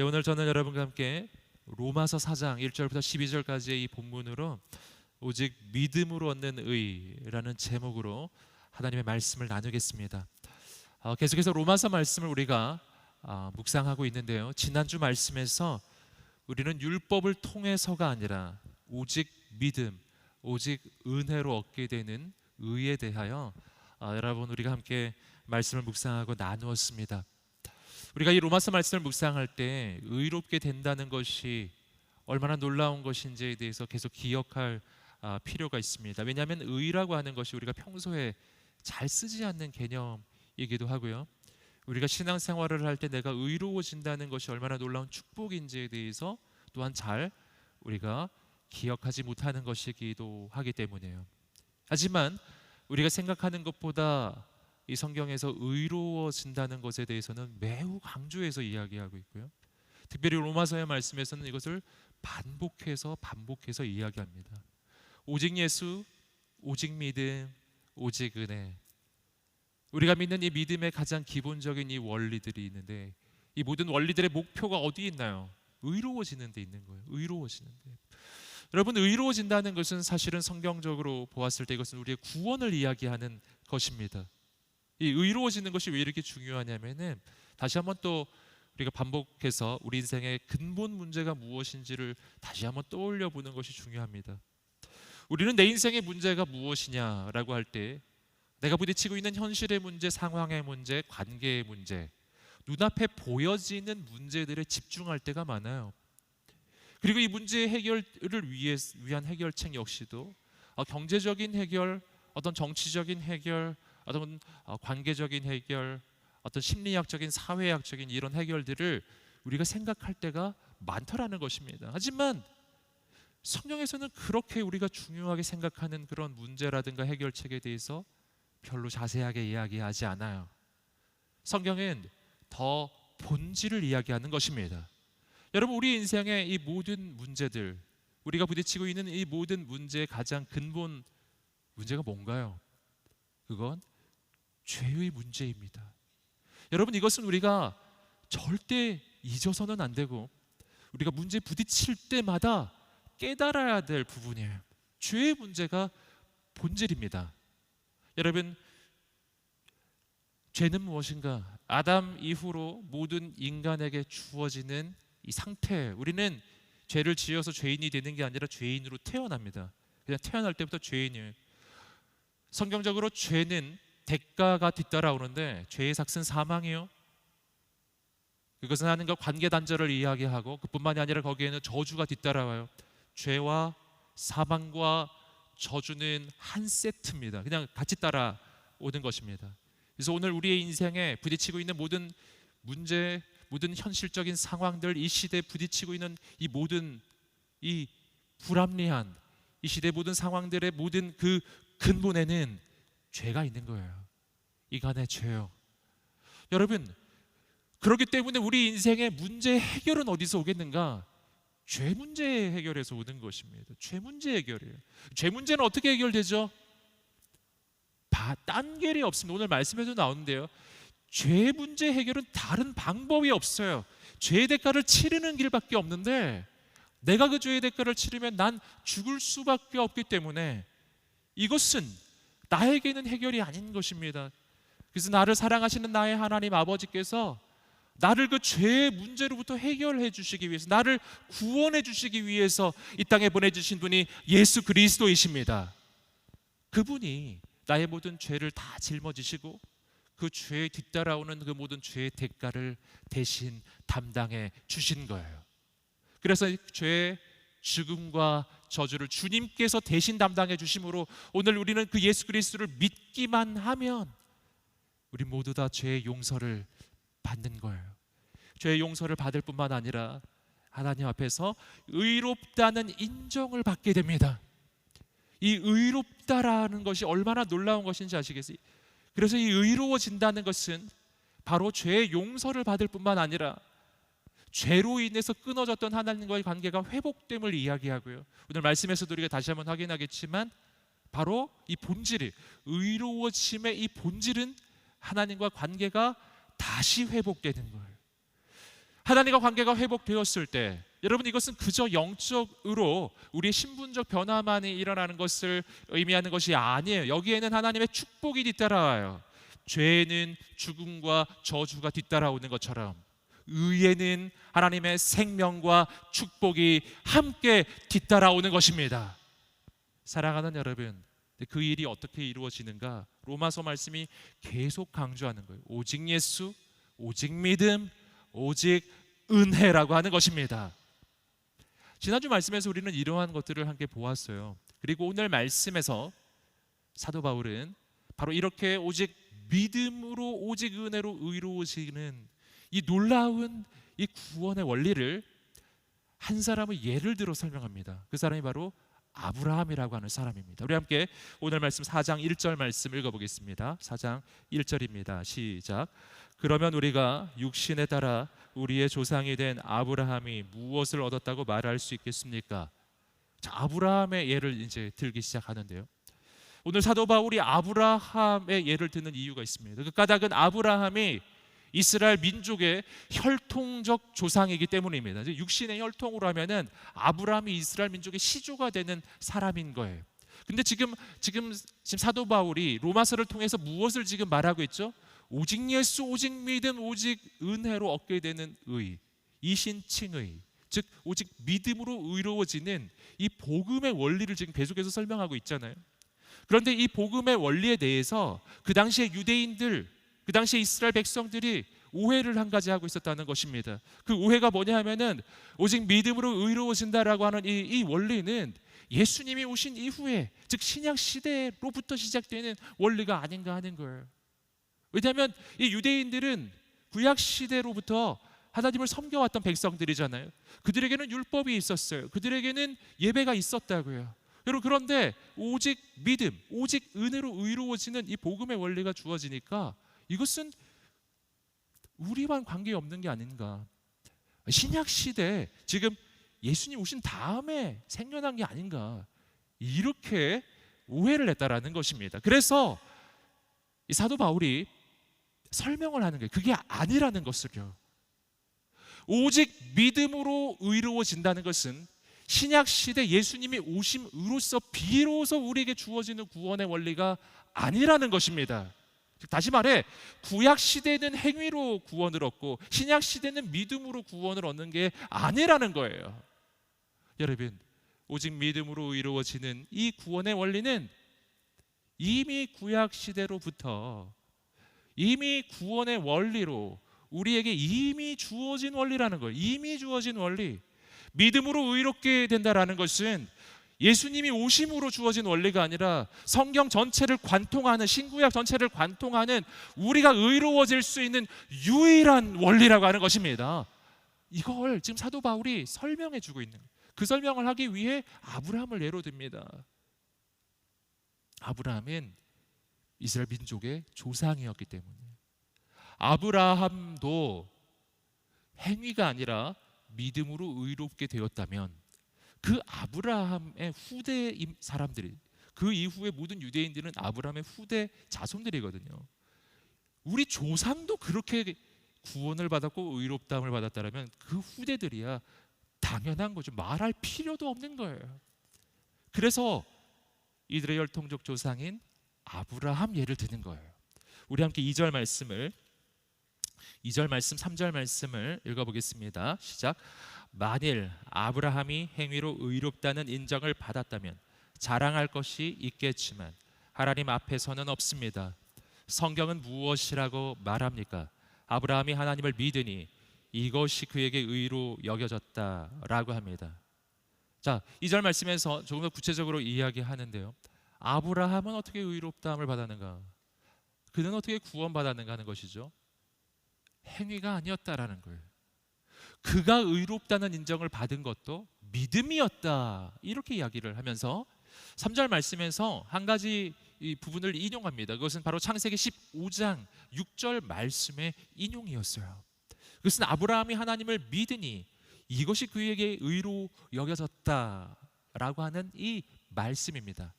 오늘 저는 여러분과 함께 로마서 4장 1절부터 12절까지의 이 본문으로 오직 믿음으로 얻는 의라는 제목으로 하나님의 말씀을 나누겠습니다. 계속해서 로마서 말씀을 우리가 묵상하고 있는데요, 지난주 말씀에서 우리는 율법을 통해서가 아니라 오직 믿음, 오직 은혜로 얻게 되는 의에 대하여 여러분 우리가 함께 말씀을 묵상하고 나누었습니다. 우리가 이 로마서 말씀을 묵상할 때 의롭게 된다는 것이 얼마나 놀라운 것인지에 대해서 계속 기억할 필요가 있습니다. 왜냐하면 의라고 하는 것이 우리가 평소에 잘 쓰지 않는 개념이기도 하고요, 우리가 신앙생활을 할 때 내가 의로워진다는 것이 얼마나 놀라운 축복인지에 대해서 또한 잘 우리가 기억하지 못하는 것이기도 하기 때문이에요. 하지만 우리가 생각하는 것보다 이 성경에서 의로워진다는 것에 대해서는 매우 강조해서 이야기하고 있고요, 특별히 로마서의 말씀에서는 이것을 반복해서 이야기합니다. 오직 예수, 오직 믿음, 오직 은혜. 우리가 믿는 이 믿음의 가장 기본적인 이 원리들이 있는데, 이 모든 원리들의 목표가 어디에 있나요? 의로워지는 데 있는 거예요. 의로워지는 데. 여러분, 의로워진다는 것은 사실은 성경적으로 보았을 때 이것은 우리의 구원을 이야기하는 것입니다. 이 의로워지는 것이 왜 이렇게 중요하냐면은, 다시 한번 또 우리가 반복해서 우리 인생의 근본 문제가 무엇인지를 다시 한번 떠올려 보는 것이 중요합니다. 우리는 내 인생의 문제가 무엇이냐라고 할 때 내가 부딪히고 있는 현실의 문제, 상황의 문제, 관계의 문제, 눈앞에 보여지는 문제들에 집중할 때가 많아요. 그리고 이 문제의 해결을 위한 해결책 역시도 경제적인 해결, 어떤 정치적인 해결, 어떤 관계적인 해결, 어떤 심리학적인, 사회학적인 이런 해결들을 우리가 생각할 때가 많더라는 것입니다. 하지만 성경에서는 그렇게 우리가 중요하게 생각하는 그런 문제라든가 해결책에 대해서 별로 자세하게 이야기하지 않아요. 성경은 더 본질을 이야기하는 것입니다. 여러분, 우리 인생의 이 모든 문제들, 우리가 부딪히고 있는 이 모든 문제의 가장 근본 문제가 뭔가요? 그건 죄의 문제입니다. 여러분, 이것은 우리가 절대 잊어서는 안 되고 우리가 문제에 부딪힐 때마다 깨달아야 될 부분이에요. 죄의 문제가 본질입니다. 여러분, 죄는 무엇인가? 아담 이후로 모든 인간에게 주어지는 이 상태, 우리는 죄를 지어서 죄인이 되는 게 아니라 죄인으로 태어납니다. 그냥 태어날 때부터 죄인이에요. 성경적으로 죄는 대가가 뒤따라오는데 죄의 삭은 사망이에요. 그것은 하나님과 관계 단절을 이야기하고 그뿐만이 아니라 거기에는 저주가 뒤따라와요. 죄와 사망과 저주는 한 세트입니다. 그냥 같이 따라오는 것입니다. 그래서 오늘 우리의 인생에 부딪히고 있는 모든 문제, 모든 현실적인 상황들, 이 시대에 부딪히고 있는 이 모든 이 불합리한 이 시대 모든 상황들의 모든 그 근본에는 죄가 있는 거예요. 인간의 죄요. 여러분, 그렇기 때문에 우리 인생의 문제 해결은 어디서 오겠는가? 죄 문제 해결에서 오는 것입니다. 죄 문제 해결이에요. 죄 문제는 어떻게 해결되죠? 딴 길이 없습니다. 오늘 말씀에도 나오는데요, 죄 문제 해결은 다른 방법이 없어요. 죄의 대가를 치르는 길밖에 없는데, 내가 그 죄의 대가를 치르면 난 죽을 수밖에 없기 때문에 이것은 나에게는 해결이 아닌 것입니다. 그래서 나를 사랑하시는 나의 하나님 아버지께서 나를 그 죄의 문제로부터 해결해 주시기 위해서, 나를 구원해 주시기 위해서 이 땅에 보내주신 분이 예수 그리스도이십니다. 그분이 나의 모든 죄를 다 짊어지시고 그 죄에 뒤따라오는 그 모든 죄의 대가를 대신 담당해 주신 거예요. 그래서 죄의 죽음과 저주를 주님께서 대신 담당해 주심으로 오늘 우리는 그 예수 그리스도를 믿기만 하면 우리 모두 다 죄의 용서를 받는 거예요. 죄의 용서를 받을 뿐만 아니라 하나님 앞에서 의롭다는 인정을 받게 됩니다. 이 의롭다라는 것이 얼마나 놀라운 것인지 아시겠어요? 그래서 이 의로워진다는 것은 바로 죄의 용서를 받을 뿐만 아니라 죄로 인해서 끊어졌던 하나님과의 관계가 회복됨을 이야기하고요, 오늘 말씀에서도 우리가 다시 한번 확인하겠지만 바로 이 본질이, 의로워짐의 이 본질은 하나님과 관계가 다시 회복되는 거예요. 하나님과 관계가 회복되었을 때 여러분, 이것은 그저 영적으로 우리의 신분적 변화만이 일어나는 것을 의미하는 것이 아니에요. 여기에는 하나님의 축복이 뒤따라와요. 죄에는 죽음과 저주가 뒤따라오는 것처럼 의에는 하나님의 생명과 축복이 함께 뒤따라오는 것입니다. 사랑하는 여러분, 그 일이 어떻게 이루어지는가? 로마서 말씀이 계속 강조하는 거예요. 오직 예수, 오직 믿음, 오직 은혜라고 하는 것입니다. 지난주 말씀에서 우리는 이러한 것들을 함께 보았어요. 그리고 오늘 말씀에서 사도 바울은 바로 이렇게 오직 믿음으로 오직 은혜로 의로우시는 이 놀라운 이 구원의 원리를 한 사람의 예를 들어 설명합니다. 그 사람이 바로 아브라함이라고 하는 사람입니다. 우리 함께 오늘 말씀 4장 1절 말씀 읽어보겠습니다. 4장 1절입니다. 시작. 그러면 우리가 육신에 따라 우리의 조상이 된 아브라함이 무엇을 얻었다고 말할 수 있겠습니까? 자, 아브라함의 예를 이제 들기 시작하는데요. 오늘 사도 바울이 아브라함의 예를 드는 이유가 있습니다. 그 까닭은 아브라함이 이스라엘 민족의 혈통적 조상이기 때문입니다. 육신의 혈통으로 하면은 아브라함이 이스라엘 민족의 시조가 되는 사람인 거예요. 근데 지금 사도 바울이 로마서를 통해서 무엇을 지금 말하고 있죠? 오직 예수, 오직 믿음, 오직 은혜로 얻게 되는 의, 이신칭의, 즉 오직 믿음으로 의로워지는 이 복음의 원리를 지금 계속해서 설명하고 있잖아요. 그런데 이 복음의 원리에 대해서 그 당시에 유대인들, 그 당시에 이스라엘 백성들이 오해를 한 가지 하고 있었다는 것입니다. 그 오해가 뭐냐 하면은 오직 믿음으로 의로워진다라고 하는 이 원리는 예수님이 오신 이후에, 즉 신약 시대로부터 시작되는 원리가 아닌가 하는 거예요. 왜냐하면 이 유대인들은 구약 시대로부터 하나님을 섬겨왔던 백성들이잖아요. 그들에게는 율법이 있었어요. 그들에게는 예배가 있었다고요. 여러분, 그런데 오직 믿음, 오직 은혜로 의로워지는 이 복음의 원리가 주어지니까 이것은 우리만 관계없는 게 아닌가. 신약 시대, 지금 예수님 오신 다음에 생겨난 게 아닌가, 이렇게 오해를 했다라는 것입니다. 그래서 이 사도 바울이 설명을 하는 거예요. 그게 아니라는 것을요. 오직 믿음으로 의로워진다는 것은 신약 시대 예수님이 오심으로써 비로소 우리에게 주어지는 구원의 원리가 아니라는 것입니다. 다시 말해, 구약 시대는 행위로 구원을 얻고 신약 시대는 믿음으로 구원을 얻는 게 아니라는 거예요. 여러분, 오직 믿음으로 의로워지는 이 구원의 원리는 이미 구약 시대로부터 이미 구원의 원리로 우리에게 이미 주어진 원리라는 거예요. 이미 주어진 원리. 믿음으로 의롭게 된다라는 것은 예수님이 오심으로 주어진 원리가 아니라 성경 전체를 관통하는, 신구약 전체를 관통하는 우리가 의로워질 수 있는 유일한 원리라고 하는 것입니다. 이걸 지금 사도 바울이 설명해 주고 있는 거예요. 그 설명을 하기 위해 아브라함을 예로 듭니다. 아브라함은 이스라엘 민족의 조상이었기 때문에 아브라함도 행위가 아니라 믿음으로 의롭게 되었다면 그 아브라함의 후대 사람들이, 그 이후에 모든 유대인들은 아브라함의 후대 자손들이거든요. 우리 조상도 그렇게 구원을 받았고 의롭다함을 받았다면 그 후대들이야 당연한 거죠. 말할 필요도 없는 거예요. 그래서 이들의 혈통적 조상인 아브라함 예를 드는 거예요. 우리 함께 2절 말씀 3절 말씀을 읽어보겠습니다. 시작. 만일 아브라함이 행위로 의롭다는 인정을 받았다면 자랑할 것이 있겠지만 하나님 앞에서는 없습니다. 성경은 무엇이라고 말합니까? 아브라함이 하나님을 믿으니 이것이 그에게 의로 여겨졌다라고 합니다. 자, 2절 말씀에서 조금 더 구체적으로 이야기하는데요. 아브라함은 어떻게 의롭다함을 받았는가? 그는 어떻게 구원받았는가 하는 것이죠. 행위가 아니었다라는 거예요. 그가 의롭다는 인정을 받은 것도 믿음이었다, 이렇게 이야기를 하면서 3절 말씀에서 한 가지 이 부분을 인용합니다. 그것은 바로 창세기 15장 6절 말씀의 인용이었어요. 그것은 아브라함이 하나님을 믿으니 이것이 그에게 의로 여겨졌다라고 하는 이 말씀입니다.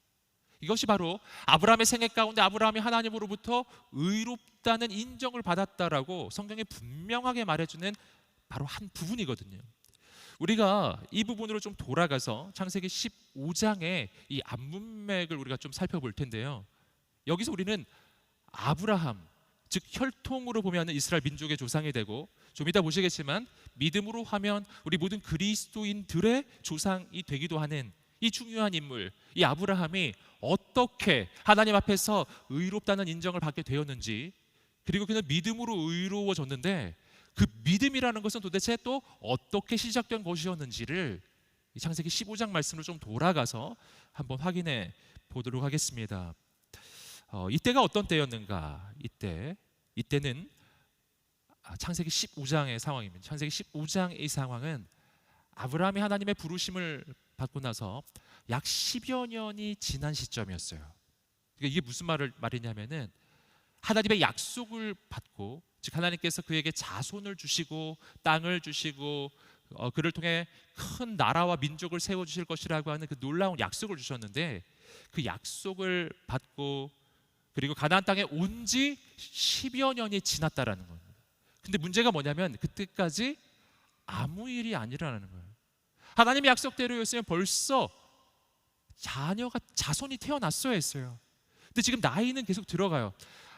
이것이 바로 아브라함의 생애 가운데 아브라함이 하나님으로부터 의롭다는 인정을 받았다라고 성경에 분명하게 말해주는 바로 한 부분이거든요. 우리가 이 부분으로 좀 돌아가서 창세기 15장의 이 앞문맥을 우리가 좀 살펴볼 텐데요. 여기서 우리는 아브라함, 즉 혈통으로 보면 이스라엘 민족의 조상이 되고, 좀 이따 보시겠지만 믿음으로 하면 우리 모든 그리스도인들의 조상이 되기도 하는 이 중요한 인물, 이 아브라함이 어떻게 하나님 앞에서 의롭다는 인정을 받게 되었는지, 그리고 그는 믿음으로 의로워졌는데 그 믿음이라는 것은 도대체 또 어떻게 시작된 것이었는지를 이 창세기 15장 말씀으로 좀 돌아가서 한번 확인해 보도록 하겠습니다. 이때가 어떤 때였는가? 이때는 창세기 15장의 상황입니다. 창세기 15장의 상황은 아브라함이 하나님의 부르심을 받고 나서 약 10여 년이 지난 시점이었어요. 그러니까 이게 무슨 말이냐면은 하나님의 약속을 받고, 즉 하나님께서 그에게 자손을 주시고 땅을 주시고 그를 통해 큰 나라와 민족을 세워주실 것이라고 하는 그 놀라운 약속을 주셨는데, 그 약속을 받고 그리고 가나안 땅에 온 지 10여 년이 지났다라는 겁니다. 근데 문제가 뭐냐면 그때까지 아무 일이 아니라는 거예요. 하나님의 약속대로였으면 벌써 자손이 태어났어야 했어요. 근데 지금 나이는 계속 들어가요.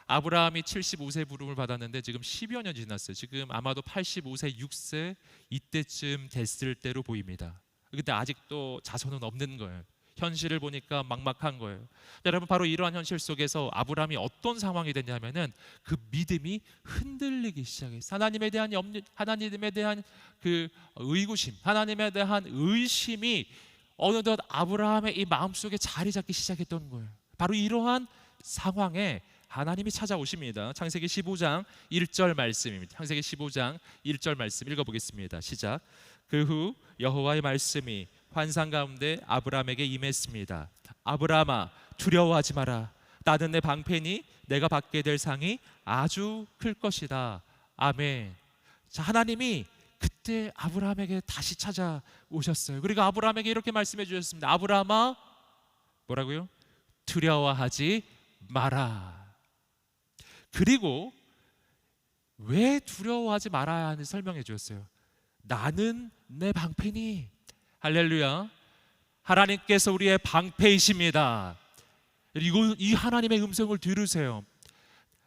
아브라함이 75세 부름을 받았는데 지금 10여 년 지났어요. 지금 아마도 85세, 6세 이때쯤 됐을 때로 보입니다. 근데 아직도 자손은 없는 거예요. 현실을 보니까 막막한 거예요. 여러분, 바로 이러한 현실 속에서 아브라함이 어떤 상황이 됐냐면은 그 믿음이 흔들리기 시작했어요. 하나님에 대한 그 의구심, 하나님에 대한 의심이 어느덧 아브라함의 이 마음속에 자리 잡기 시작했던 거예요. 바로 이러한 상황에 하나님이 찾아오십니다. 창세기 15장 1절 말씀입니다. 창세기 15장 1절 말씀 읽어보겠습니다. 시작. 그 후 여호와의 말씀이 환상 가운데 아브라함에게 임했습니다. 아브라함아, 두려워하지 마라. 나는 내 방패니 내가 받게 될 상이 아주 클 것이다. 아멘. 자, 하나님이 그때 아브라함에게 다시 찾아오셨어요. 그리고 아브라함에게 이렇게 말씀해 주셨습니다. 아브라함아, 뭐라고요? 두려워하지 마라. 그리고 왜 두려워하지 말아야 하는지 설명해 주었어요. 나는 내 방패니. 할렐루야. 하나님께서 우리의 방패이십니다. 이 하나님의 음성을 들으세요.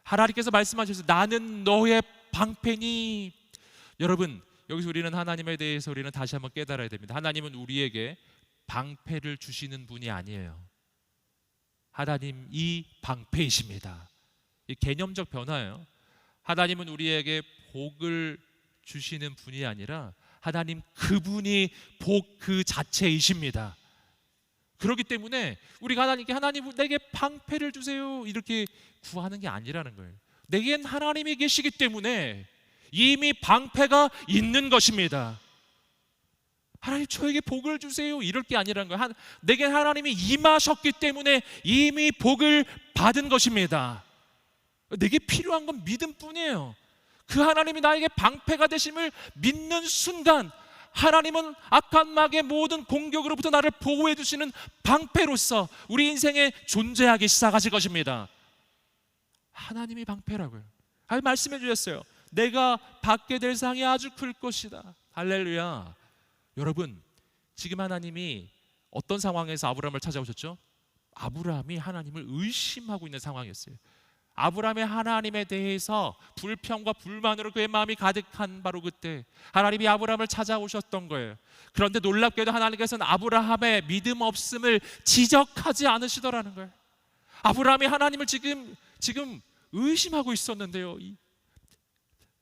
하나님께서 말씀하셨어요. 나는 너의 방패니. 여러분, 여기서 우리는 하나님에 대해서 우리는 다시 한번 깨달아야 됩니다. 하나님은 우리에게 방패를 주시는 분이 아니에요. 하나님이 방패이십니다. 이 개념적 변화예요. 하나님은 우리에게 복을 주시는 분이 아니라 하나님 그분이 복 그 자체이십니다. 그렇기 때문에 우리가 하나님께 하나님 내게 방패를 주세요 이렇게 구하는 게 아니라는 거예요. 내겐 하나님이 계시기 때문에 이미 방패가 있는 것입니다. 하나님 저에게 복을 주세요 이럴 게 아니라는 거예요. 내게 하나님이 임하셨기 때문에 이미 복을 받은 것입니다. 내게 필요한 건 믿음뿐이에요. 그 하나님이 나에게 방패가 되심을 믿는 순간 하나님은 악한 마귀의 모든 공격으로부터 나를 보호해 주시는 방패로서 우리 인생에 존재하기 시작하실 것입니다. 하나님이 방패라고요. 말씀해 주셨어요. 내가 받게 될 상이 아주 클 것이다. 할렐루야. 여러분, 지금 하나님이 어떤 상황에서 아브라함을 찾아오셨죠? 아브라함이 하나님을 의심하고 있는 상황이었어요. 아브라함의 하나님에 대해서 불평과 불만으로 그의 마음이 가득한 바로 그때 하나님이 아브라함을 찾아오셨던 거예요. 그런데 놀랍게도 하나님께서는 아브라함의 믿음 없음을 지적하지 않으시더라는 거예요. 아브라함이 하나님을 지금 의심하고 있었는데요.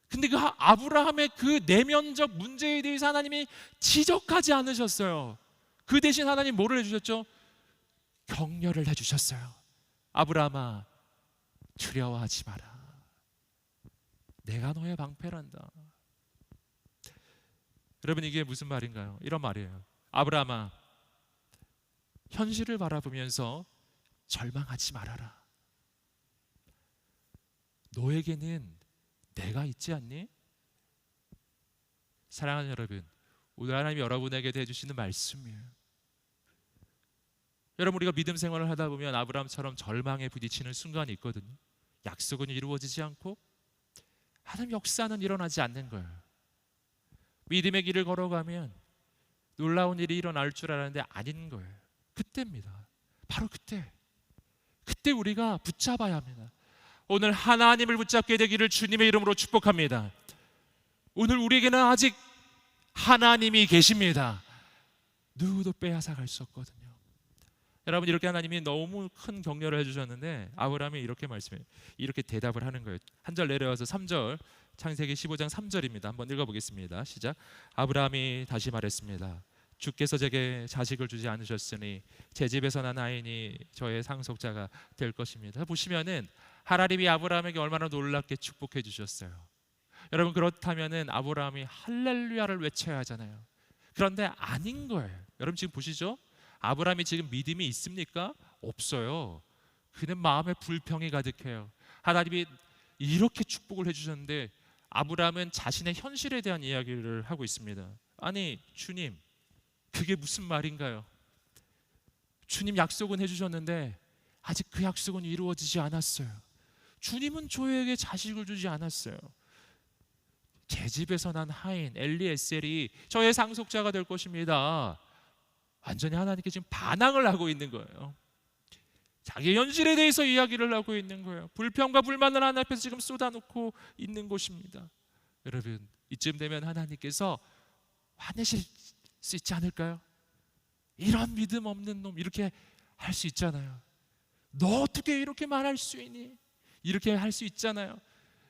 근데 그 아브라함의 그 내면적 문제에 대해서 하나님이 지적하지 않으셨어요. 그 대신 하나님 뭐를 해주셨죠? 격려를 해주셨어요. 아브라함아, 두려워하지 마라. 내가 너의 방패란다. 여러분, 이게 무슨 말인가요? 이런 말이에요. 아브라함아, 현실을 바라보면서 절망하지 말아라. 너에게는 내가 있지 않니? 사랑하는 여러분, 오늘 하나님이 여러분에게 해주시는 말씀이에요. 여러분, 우리가 믿음 생활을 하다 보면 아브라함처럼 절망에 부딪히는 순간이 있거든요. 약속은 이루어지지 않고 하나님 역사는 일어나지 않는 거예요. 믿음의 길을 걸어가면 놀라운 일이 일어날 줄 알았는데 아닌 거예요. 그때입니다. 바로 그때 우리가 붙잡아야 합니다. 오늘 하나님을 붙잡게 되기를 주님의 이름으로 축복합니다. 오늘 우리에게는 아직 하나님이 계십니다. 누구도 빼앗아 갈 수 없거든요. 여러분, 이렇게 하나님이 너무 큰 격려를 해주셨는데 아브라함이 이렇게 대답을 하는 거예요. 한 절 내려와서 3절, 창세기 15장 3절입니다. 한번 읽어보겠습니다. 시작. 아브라함이 다시 말했습니다. 주께서 제게 자식을 주지 않으셨으니 제 집에서 난 아이니 저의 상속자가 될 것입니다. 보시면은 하나님이 아브라함에게 얼마나 놀랍게 축복해 주셨어요. 여러분, 그렇다면은 아브라함이 할렐루야를 외쳐야 하잖아요. 그런데 아닌 거예요. 여러분 지금 보시죠? 아브라함이 지금 믿음이 있습니까? 없어요. 그는 마음에 불평이 가득해요. 하나님이 이렇게 축복을 해주셨는데 아브라함은 자신의 현실에 대한 이야기를 하고 있습니다. 아니 주님, 그게 무슨 말인가요? 주님 약속은 해주셨는데 아직 그 약속은 이루어지지 않았어요. 주님은 저에게 자식을 주지 않았어요. 제 집에서 난 하인 엘리에셀이 저의 상속자가 될 것입니다. 완전히 하나님께 지금 반항을 하고 있는 거예요. 자기 현실에 대해서 이야기를 하고 있는 거예요. 불평과 불만을 하나님 앞에서 지금 쏟아놓고 있는 것입니다. 여러분, 이쯤 되면 하나님께서 화내실 수 있지 않을까요? 이런 믿음 없는 놈, 이렇게 할 수 있잖아요. 너 어떻게 이렇게 말할 수 있니? 이렇게 할 수 있잖아요.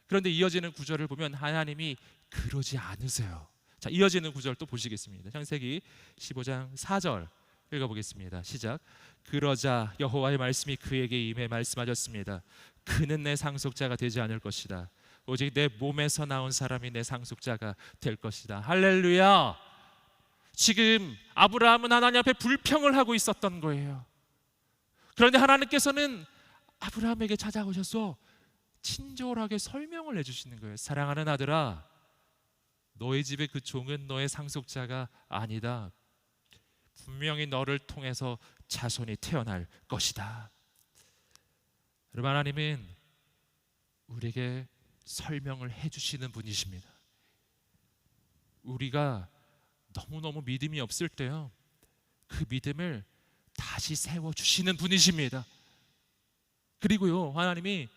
그런데 이어지는 구절을 보면 하나님이 그러지 않으세요. 자, 이어지는 구절 또 보시겠습니다. 창세기 15장 4절 읽어보겠습니다. 시작. 그러자 여호와의 말씀이 그에게 임해 말씀하셨습니다. 그는 내 상속자가 되지 않을 것이다. 오직 내 몸에서 나온 사람이 내 상속자가 될 것이다. 할렐루야. 지금 아브라함은 하나님 앞에 불평을 하고 있었던 거예요. 그런데 하나님께서는 아브라함에게 찾아오셔서 친절하게 설명을 해주시는 거예요. 사랑하는 아들아, 너의 집의 그 종은 너의 상속자가 아니다. 분명히 너를 통해서 자손이 태어날 것이다. 여러분, 하나님은 우리에게 설명을 해주시는 분이십니다. 우리가 너무너무 믿음이 없을 때요, 그 믿음을 다시 세워주시는 분이십니다. 그리고요, 하나님이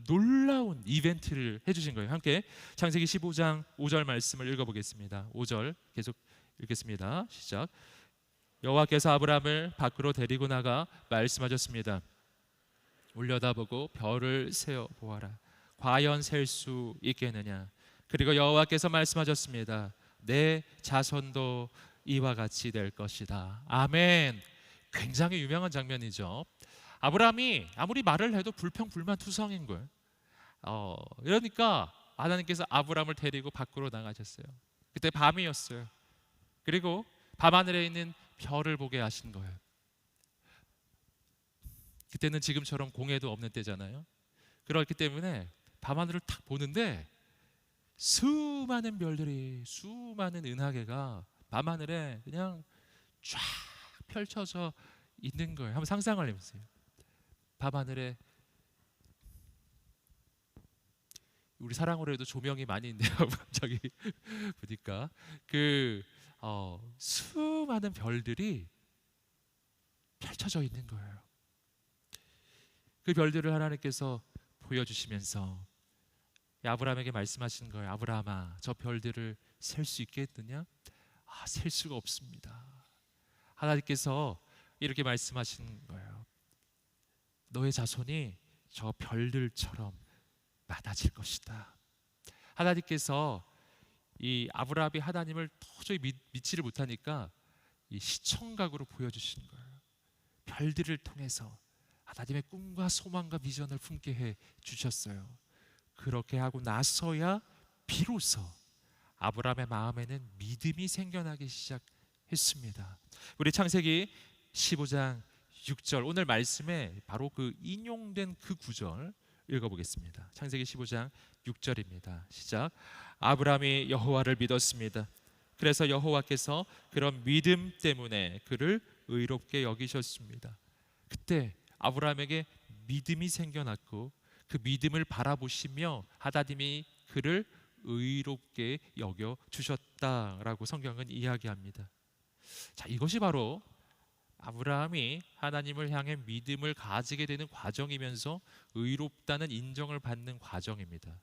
놀라운 이벤트를 해주신 거예요. 함께 창세기 15장 5절 말씀을 읽어보겠습니다. 5절 계속 읽겠습니다. 시작. 여호와께서 아브라함을 밖으로 데리고 나가 말씀하셨습니다. 올려다보고 별을 세어 보아라. 과연 셀 수 있겠느냐? 그리고 여호와께서 말씀하셨습니다. 내 자손도 이와 같이 될 것이다. 아멘. 굉장히 유명한 장면이죠. 아브라함이 아무리 말을 해도 불평불만투성인 거예요. 그러니까 하나님께서 아브라함을 데리고 밖으로 나가셨어요. 그때 밤이었어요. 그리고 밤하늘에 있는 별을 보게 하신 거예요. 그때는 지금처럼 공해도 없는 때잖아요. 그렇기 때문에 밤하늘을 탁 보는데 수많은 별들이, 수많은 은하계가 밤하늘에 그냥 쫙 펼쳐져 있는 거예요. 한번 상상을 해보세요. 밤하늘에 우리 사랑으로 해도 조명이 많이 있네요. 저기 보니까 수많은 별들이 펼쳐져 있는 거예요. 그 별들을 하나님께서 보여주시면서 아브라함에게 말씀하신 거예요. 아브라함아, 저 별들을 셀 수 있겠느냐? 셀 수가 없습니다. 하나님께서 이렇게 말씀하신 거예요. 너의 자손이 저 별들처럼 많아질 것이다. 하나님께서 이 아브라함이 하나님을 도저히 믿지를 못하니까 이 시청각으로 보여주시는 거예요. 별들을 통해서 하나님의 꿈과 소망과 비전을 품게 해 주셨어요. 그렇게 하고 나서야 비로소 아브라함의 마음에는 믿음이 생겨나기 시작했습니다. 우리 창세기 15장 6절, 오늘 말씀에 바로 그 인용된 그 구절 읽어보겠습니다. 창세기 15장 6절입니다. 시작. 아브라함이 여호와를 믿었습니다. 그래서 여호와께서 그런 믿음 때문에 그를 의롭게 여기셨습니다. 그때 아브라함에게 믿음이 생겨났고 그 믿음을 바라보시며 하나님이 그를 의롭게 여겨 주셨다라고 성경은 이야기합니다. 자, 이것이 바로 아브라함이 하나님을 향해 믿음을 가지게 되는 과정이면서 의롭다는 인정을 받는 과정입니다.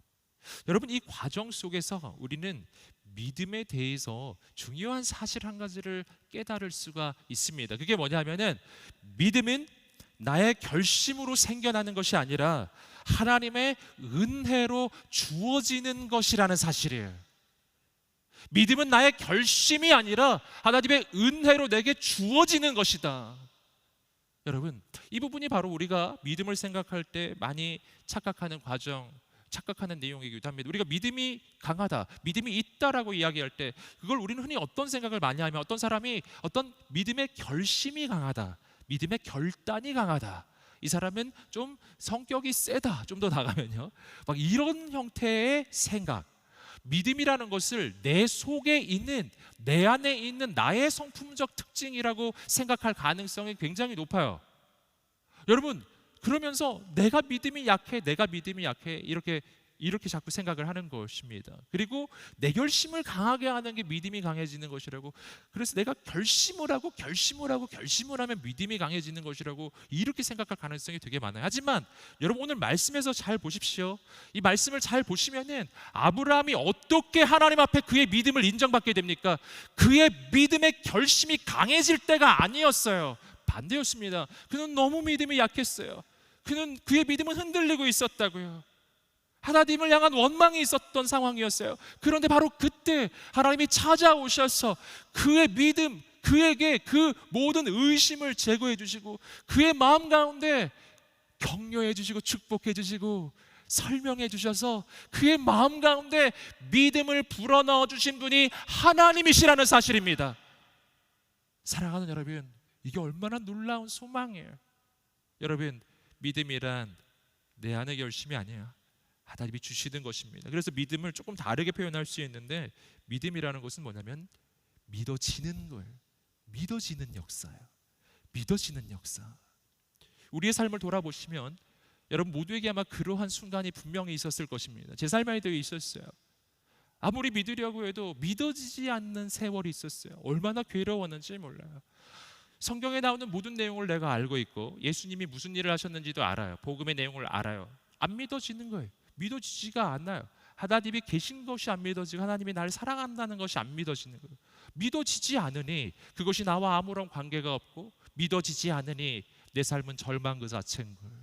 여러분, 이 과정 속에서 우리는 믿음에 대해서 중요한 사실 한 가지를 깨달을 수가 있습니다. 그게 뭐냐면은 믿음은 나의 결심으로 생겨나는 것이 아니라 하나님의 은혜로 주어지는 것이라는 사실이에요. 믿음은 나의 결심이 아니라 하나님의 은혜로 내게 주어지는 것이다. 여러분, 이 부분이 바로 우리가 믿음을 생각할 때 많이 착각하는 내용이기도 합니다. 우리가 믿음이 강하다, 믿음이 있다라고 이야기할 때 그걸 우리는 흔히 어떤 생각을 많이 하면 어떤 사람이 어떤 믿음의 결심이 강하다, 믿음의 결단이 강하다, 이 사람은 좀 성격이 세다, 좀 더 나가면요, 막 이런 형태의 생각, 믿음이라는 것을 내 속에 있는, 내 안에 있는 나의 성품적 특징이라고 생각할 가능성이 굉장히 높아요. 여러분, 그러면서 내가 믿음이 약해 이렇게 자꾸 생각을 하는 것입니다. 그리고 내 결심을 강하게 하는 게 믿음이 강해지는 것이라고, 그래서 내가 결심을 하면 믿음이 강해지는 것이라고 이렇게 생각할 가능성이 되게 많아요. 하지만 여러분, 오늘 말씀에서 잘 보십시오. 이 말씀을 잘 보시면은 아브라함이 어떻게 하나님 앞에 그의 믿음을 인정받게 됩니까? 그의 믿음의 결심이 강해질 때가 아니었어요. 반대였습니다. 그는 너무 믿음이 약했어요. 그의 믿음은 흔들리고 있었다고요. 하나님을 향한 원망이 있었던 상황이었어요. 그런데 바로 그때 하나님이 찾아오셔서 그의 믿음, 그에게 그 모든 의심을 제거해 주시고 그의 마음 가운데 격려해 주시고 축복해 주시고 설명해 주셔서 그의 마음 가운데 믿음을 불어넣어 주신 분이 하나님이시라는 사실입니다. 사랑하는 여러분, 이게 얼마나 놀라운 소망이에요. 여러분, 믿음이란 내 안의 결심이 아니야. 하나님이 주시는 것입니다. 그래서 믿음을 조금 다르게 표현할 수 있는데, 믿음이라는 것은 뭐냐면 믿어지는 거예요. 믿어지는 역사예요. 믿어지는 역사. 우리의 삶을 돌아보시면 여러분 모두에게 아마 그러한 순간이 분명히 있었을 것입니다. 제 삶에도 있었어요. 아무리 믿으려고 해도 믿어지지 않는 세월이 있었어요. 얼마나 괴로웠는지 몰라요. 성경에 나오는 모든 내용을 내가 알고 있고 예수님이 무슨 일을 하셨는지도 알아요. 복음의 내용을 알아요. 안 믿어지는 거예요. 믿어지지가 않아요. 하나님이 계신 것이 안 믿어지고 하나님이 나를 사랑한다는 것이 안 믿어지는 거예요. 믿어지지 않으니 그것이 나와 아무런 관계가 없고, 믿어지지 않으니 내 삶은 절망 그 자체인 거예요.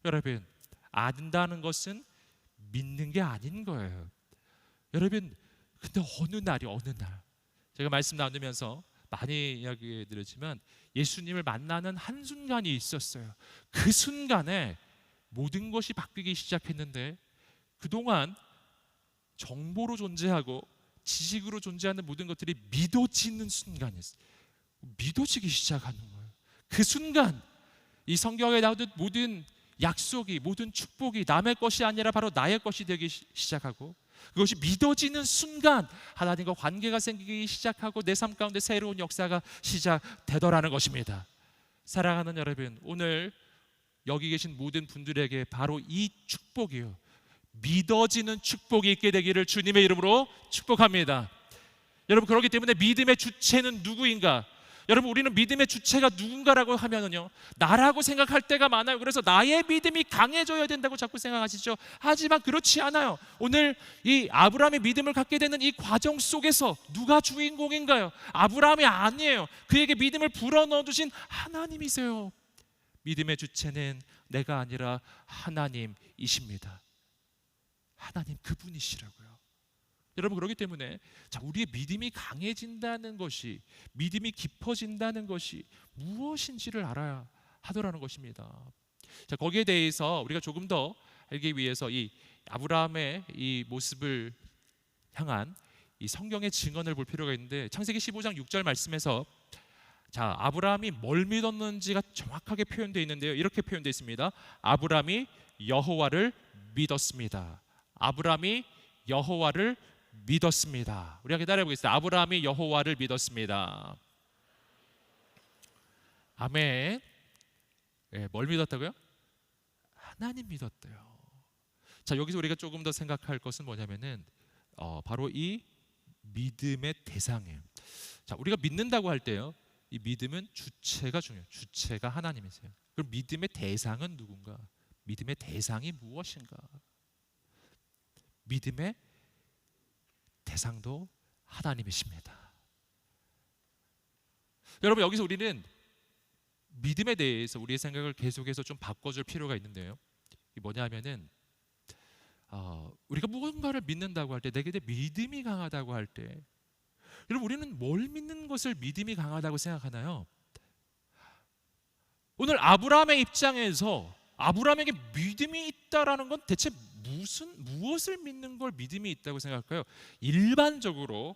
여러분, 안다는 것은 믿는 게 아닌 거예요. 여러분, 근데 어느 날 제가 말씀 나누면서 많이 이야기 드렸지만 예수님을 만나는 한순간이 있었어요. 그 순간에 모든 것이 바뀌기 시작했는데, 그동안 정보로 존재하고 지식으로 존재하는 모든 것들이 믿어지는 순간이었어요. 믿어지기 시작하는 거예요. 그 순간 이 성경에 나오는 모든 약속이, 모든 축복이 남의 것이 아니라 바로 나의 것이 되기 시작하고, 그것이 믿어지는 순간 하나님과 관계가 생기기 시작하고 내 삶 가운데 새로운 역사가 시작되더라는 것입니다. 사랑하는 여러분, 오늘 여기 계신 모든 분들에게 바로 이 축복이요, 믿어지는 축복이 있게 되기를 주님의 이름으로 축복합니다. 여러분, 그렇기 때문에 믿음의 주체는 누구인가? 여러분, 우리는 믿음의 주체가 누군가라고 하면은요, 나라고 생각할 때가 많아요. 그래서 나의 믿음이 강해져야 된다고 자꾸 생각하시죠. 하지만 그렇지 않아요. 오늘 이 아브라함의 믿음을 갖게 되는 이 과정 속에서 누가 주인공인가요? 아브라함이 아니에요. 그에게 믿음을 불어넣어 주신 하나님이세요. 믿음의 주체는 내가 아니라 하나님이십니다. 하나님 그분이시라고요. 여러분, 그렇기 때문에 우리의 믿음이 강해진다는 것이, 믿음이 깊어진다는 것이 무엇인지를 알아야 하더라는 것입니다. 거기에 대해서 우리가 조금 더 알기 위해서 이 아브라함의 이 모습을 향한 이 성경의 증언을 볼 필요가 있는데, 창세기 15장 6절 말씀에서 아브라함이 뭘 믿었는지가 정확하게 표현되어 있는데요, 이렇게 표현되어 있습니다. 아브라함이 여호와를 믿었습니다. 아브라함이 여호와를 믿었습니다. 우리가 기다려 보겠습니다. 아브라함이 여호와를 믿었습니다. 아멘. 뭘 믿었다고요? 하나님 믿었대요. 여기서 우리가 조금 더 생각할 것은 뭐냐면은 바로 이 믿음의 대상이에요. 자, 우리가 믿는다고 할 때요, 이 믿음은 주체가 중요해요. 주체가 하나님이세요. 그럼 믿음의 대상은 누군가? 믿음의 대상이 무엇인가? 믿음의 대상도 하나님이십니다. 여러분, 여기서 우리는 믿음에 대해서 우리의 생각을 계속해서 좀 바꿔줄 필요가 있는데요, 이게 뭐냐면은 우리가 무언가를 믿는다고 할 때, 내게 믿음이 강하다고 할 때, 여러분, 우리는 뭘 믿는 것을 믿음이 강하다고 생각하나요? 오늘 아브라함의 입장에서 아브라함에게 믿음이 있다라는 건 대체 무엇을 믿는 걸 믿음이 있다고 생각할까요? 일반적으로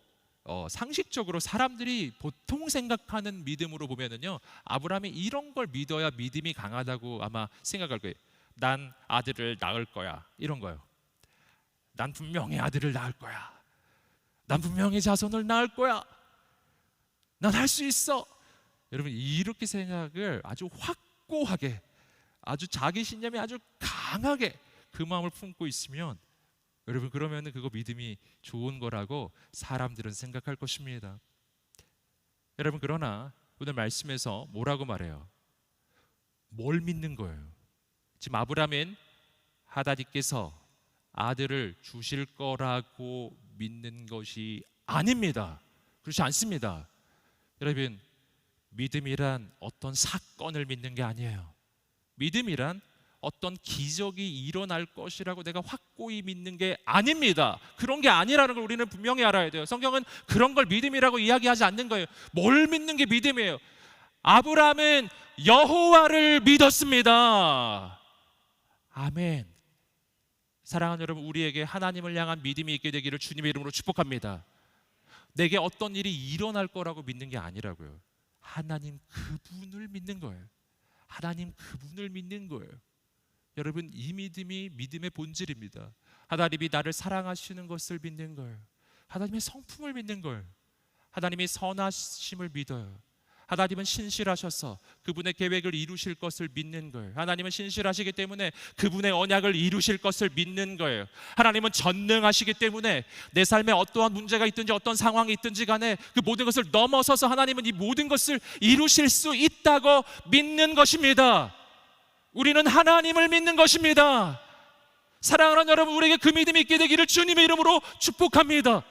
상식적으로 사람들이 보통 생각하는 믿음으로 보면은요, 아브라함이 이런 걸 믿어야 믿음이 강하다고 아마 생각할 거예요. 난 아들을 낳을 거야, 이런 거요. 난 분명히 아들을 낳을 거야. 난 분명히 자손을 낳을 거야. 난 할 수 있어. 여러분, 이렇게 생각을 아주 확고하게, 아주 자기 신념이 아주 강하게 그 마음을 품고 있으면, 여러분, 그러면 그거 믿음이 좋은 거라고 사람들은 생각할 것입니다. 여러분, 그러나 오늘 말씀에서 뭐라고 말해요? 뭘 믿는 거예요? 지금 아브라함은 하나님께서 아들을 주실 거라고 믿는 것이 아닙니다. 그렇지 않습니다. 여러분, 믿음이란 어떤 사건을 믿는 게 아니에요. 믿음이란 어떤 기적이 일어날 것이라고 내가 확고히 믿는 게 아닙니다. 그런 게 아니라는 걸 우리는 분명히 알아야 돼요. 성경은 그런 걸 믿음이라고 이야기하지 않는 거예요. 뭘 믿는 게 믿음이에요? 아브라함은 여호와를 믿었습니다. 아멘. 사랑하는 여러분, 우리에게 하나님을 향한 믿음이 있게 되기를 주님의 이름으로 축복합니다. 내게 어떤 일이 일어날 거라고 믿는 게 아니라고요. 하나님 그분을 믿는 거예요. 하나님 그분을 믿는 거예요. 여러분, 이 믿음이 믿음의 본질입니다. 하나님이 나를 사랑하시는 것을 믿는 거예요. 하나님의 성품을 믿는 거예요. 하나님이 선하심을 믿어요. 하나님은 신실하셔서 그분의 계획을 이루실 것을 믿는 거예요. 하나님은 신실하시기 때문에 그분의 언약을 이루실 것을 믿는 거예요. 하나님은 전능하시기 때문에 내 삶에 어떠한 문제가 있든지 어떤 상황이 있든지 간에 그 모든 것을 넘어서서 하나님은 이 모든 것을 이루실 수 있다고 믿는 것입니다. 우리는 하나님을 믿는 것입니다. 사랑하는 여러분, 우리에게 그 믿음이 있게 되기를 주님의 이름으로 축복합니다.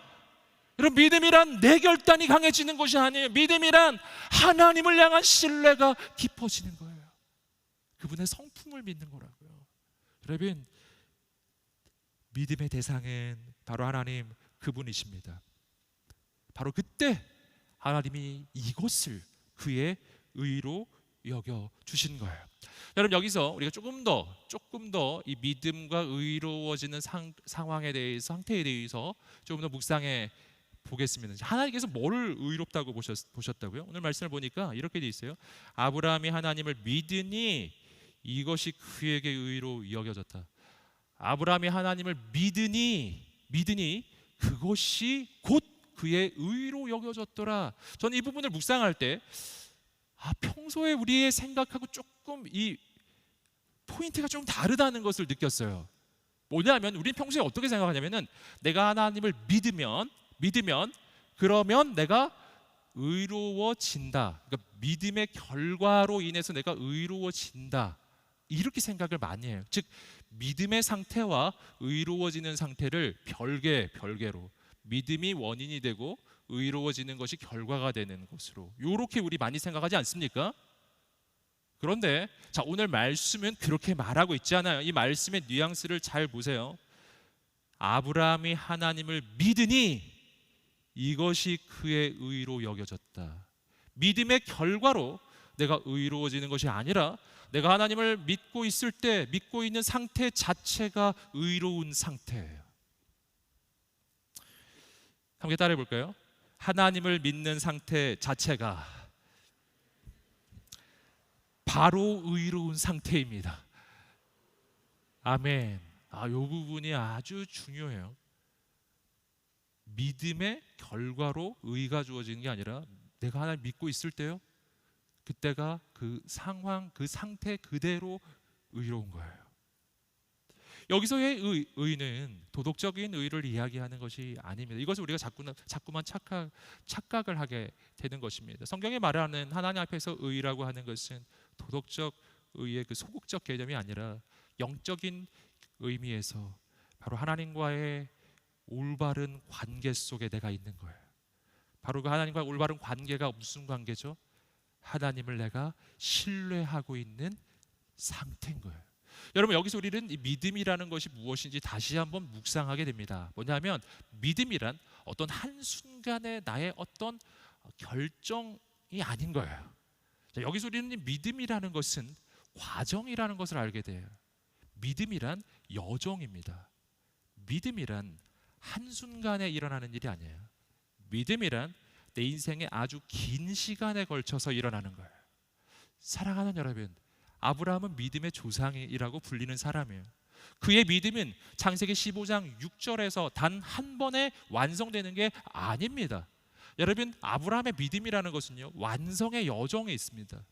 여러분, 믿음이란 내 결단이 강해지는 것이 아니에요. 믿음이란 하나님을 향한 신뢰가 깊어지는 거예요. 그분의 성품을 믿는 거라고요. 여러분, 믿음의 대상은 바로 하나님 그분이십니다. 바로 그때 하나님이 이것을 그의 의로 여겨 주신 거예요. 여러분, 여기서 우리가 조금 더 이 믿음과 의로워지는 상황에 대해서, 상태에 대해서 조금 더 묵상해 보겠습니다. 하나님께서 뭐를 의롭다고 보셨다고요? 오늘 말씀을 보니까 이렇게 돼 있어요. 아브라함이 하나님을 믿으니 이것이 그에게 의로 여겨졌다. 아브라함이 하나님을 믿으니 그것이 곧 그의 의로 여겨졌더라. 저는 이 부분을 묵상할 때 평소에 우리의 생각하고 조금 이 포인트가 좀 다르다는 것을 느꼈어요. 뭐냐면 우리는 평소에 어떻게 생각하냐면은 내가 하나님을 믿으면 그러면 내가 의로워진다. 그러니까 믿음의 결과로 인해서 내가 의로워진다. 이렇게 생각을 많이 해요. 즉 믿음의 상태와 의로워지는 상태를 별개로 믿음이 원인이 되고 의로워지는 것이 결과가 되는 것으로 이렇게 우리 많이 생각하지 않습니까? 그런데 자, 오늘 말씀은 그렇게 말하고 있지 않아요. 이 말씀의 뉘앙스를 잘 보세요. 아브라함이 하나님을 믿으니 이것이 그의 의로 여겨졌다. 믿음의 결과로 내가 의로워지는 것이 아니라 내가 하나님을 믿고 있을 때 믿고 있는 상태 자체가 의로운 상태예요. 함께 따라해 볼까요? 하나님을 믿는 상태 자체가 바로 의로운 상태입니다. 아멘. 이 부분이 아주 중요해요. 믿음의 결과로 의가 주어지는 게 아니라 내가 하나님 믿고 있을 때요, 그때가 그 상황, 그 상태 그대로 의로운 거예요. 여기서의 의는 도덕적인 의를 이야기하는 것이 아닙니다. 이것을 우리가 자꾸만 착각을 하게 되는 것입니다. 성경에 말하는 하나님 앞에서 의라고 하는 것은 도덕적 의의 그 소극적 개념이 아니라 영적인 의미에서 바로 하나님과의 올바른 관계 속에 내가 있는 거예요. 바로 그 하나님과의 올바른 관계가 무슨 관계죠? 하나님을 내가 신뢰하고 있는 상태인 거예요. 여러분, 여기서 우리는 이 믿음이라는 것이 무엇인지 다시 한번 묵상하게 됩니다. 뭐냐면 믿음이란 어떤 한순간의 나의 어떤 결정이 아닌 거예요. 자, 여기서 우리는 믿음이라는 것은 과정이라는 것을 알게 돼요. 믿음이란 여정입니다. 믿음이란 한순간에 일어나는 일이 아니에요. 믿음이란 내 인생의 아주 긴 시간에 걸쳐서 일어나는 거예요. 사랑하는 여러분, 아브라함은 믿음의 조상이라고 불리는 사람이에요. 그의 믿음은 창세기 15장 6절에서 단 한 번에 완성되는 게 아닙니다. 여러분, 아브라함의 믿음이라는 것은요, 완성의 여정에 있습니다.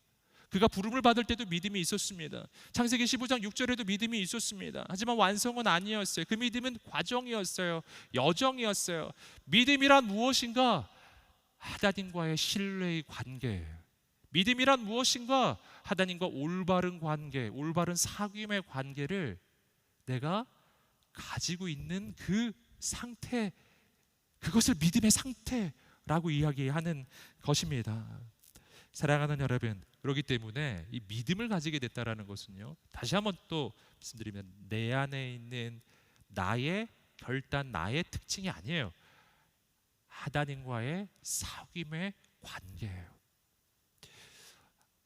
그가 부름을 받을 때도 믿음이 있었습니다. 창세기 15장 6절에도 믿음이 있었습니다. 하지만 완성은 아니었어요. 그 믿음은 과정이었어요. 여정이었어요. 믿음이란 무엇인가? 하나님과의 신뢰의 관계예요. 믿음이란 무엇인가? 하나님과 올바른 관계, 올바른 사귐의 관계를 내가 가지고 있는 그 상태, 그것을 믿음의 상태라고 이야기하는 것입니다. 사랑하는 여러분, 그렇기 때문에 이 믿음을 가지게 됐다라는 것은요, 다시 한번 또 말씀드리면 내 안에 있는 나의 결단, 나의 특징이 아니에요. 하나님과의 사귐의 관계예요.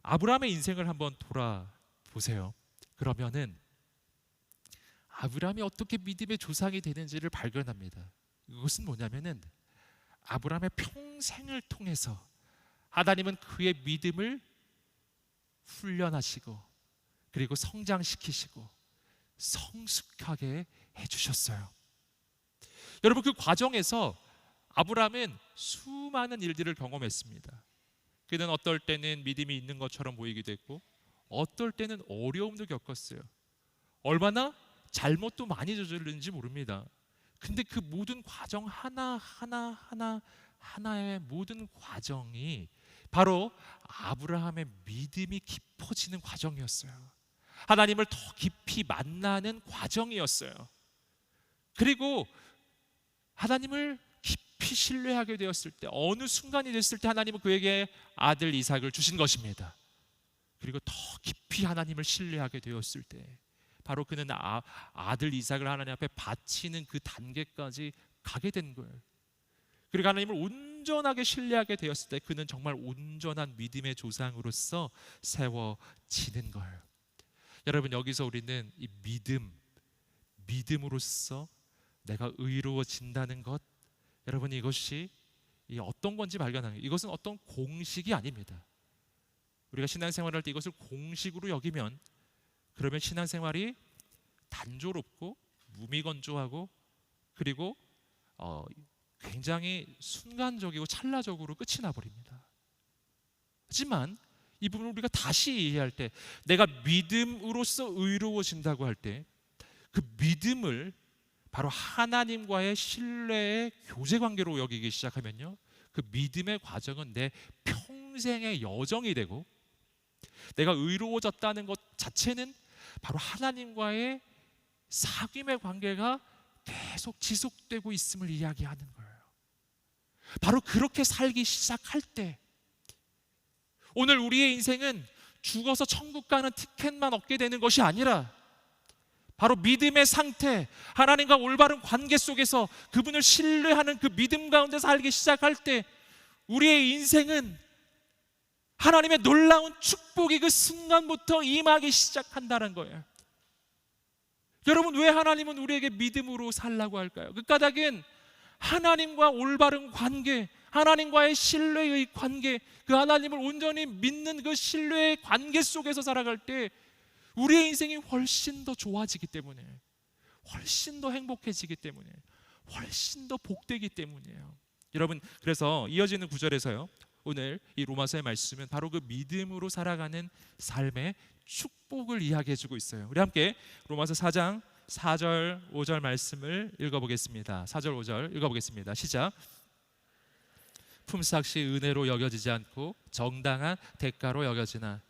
아브라함의 인생을 한번 돌아보세요. 그러면은 아브라함이 어떻게 믿음의 조상이 되는지를 발견합니다. 이것은 뭐냐면은 아브라함의 평생을 통해서 하나님은 그의 믿음을 훈련하시고 그리고 성장시키시고 성숙하게 해주셨어요. 여러분, 그 과정에서 아브라함은 수많은 일들을 경험했습니다. 그는 어떨 때는 믿음이 있는 것처럼 보이기도 했고 어떨 때는 어려움도 겪었어요. 얼마나 잘못도 많이 저질렀는지 모릅니다. 근데 그 모든 과정 하나의 모든 과정이 바로 아브라함의 믿음이 깊어지는 과정이었어요. 하나님을 더 깊이 만나는 과정이었어요. 그리고 하나님을 깊이 신뢰하게 되었을 때, 어느 순간이 됐을 때 하나님은 그에게 아들 이삭을 주신 것입니다. 그리고 더 깊이 하나님을 신뢰하게 되었을 때 바로 그는 아들 이삭을 하나님 앞에 바치는 그 단계까지 가게 된 거예요. 그리고 하나님을 온전하게 신뢰하게 되었을 때 그는 정말 온전한 믿음의 조상으로서 세워지는 거예요. 여러분, 여기서 우리는 이 믿음으로써 내가 의로워진다는 것, 여러분, 이것이 어떤 건지 발견하는 거예요. 이것은 어떤 공식이 아닙니다. 우리가 신앙생활을 할 때 이것을 공식으로 여기면 그러면 신앙생활이 단조롭고 무미건조하고 그리고 굉장히 순간적이고 찰나적으로 끝이 나버립니다. 하지만 이 부분을 우리가 다시 이해할 때, 내가 믿음으로써 의로워진다고 할 때 그 믿음을 바로 하나님과의 신뢰의 교제 관계로 여기기 시작하면요, 그 믿음의 과정은 내 평생의 여정이 되고 내가 의로워졌다는 것 자체는 바로 하나님과의 사귐의 관계가 계속 지속되고 있음을 이야기하는 거예요. 바로 그렇게 살기 시작할 때 오늘 우리의 인생은 죽어서 천국 가는 티켓만 얻게 되는 것이 아니라 바로 믿음의 상태, 하나님과 올바른 관계 속에서 그분을 신뢰하는 그 믿음 가운데 살기 시작할 때 우리의 인생은 하나님의 놀라운 축복이 그 순간부터 임하기 시작한다는 거예요. 여러분, 왜 하나님은 우리에게 믿음으로 살라고 할까요? 그 까닭은 하나님과 올바른 관계, 하나님과의 신뢰의 관계, 그 하나님을 온전히 믿는 그 신뢰의 관계 속에서 살아갈 때 우리의 인생이 훨씬 더 좋아지기 때문에, 훨씬 더 행복해지기 때문에, 훨씬 더 복되기 때문이에요. 여러분, 그래서 이어지는 구절에서요, 오늘 이 로마서의 말씀은 바로 그 믿음으로 살아가는 삶의 축복을 이야기해주고 있어요. 우리 함께 로마서 4장 4절 5절 말씀을 읽어보겠습니다. 4절 5절 읽어보겠습니다. 시작. 품삯이 은혜로 여겨지지 않고 정당한 대가로 여겨지나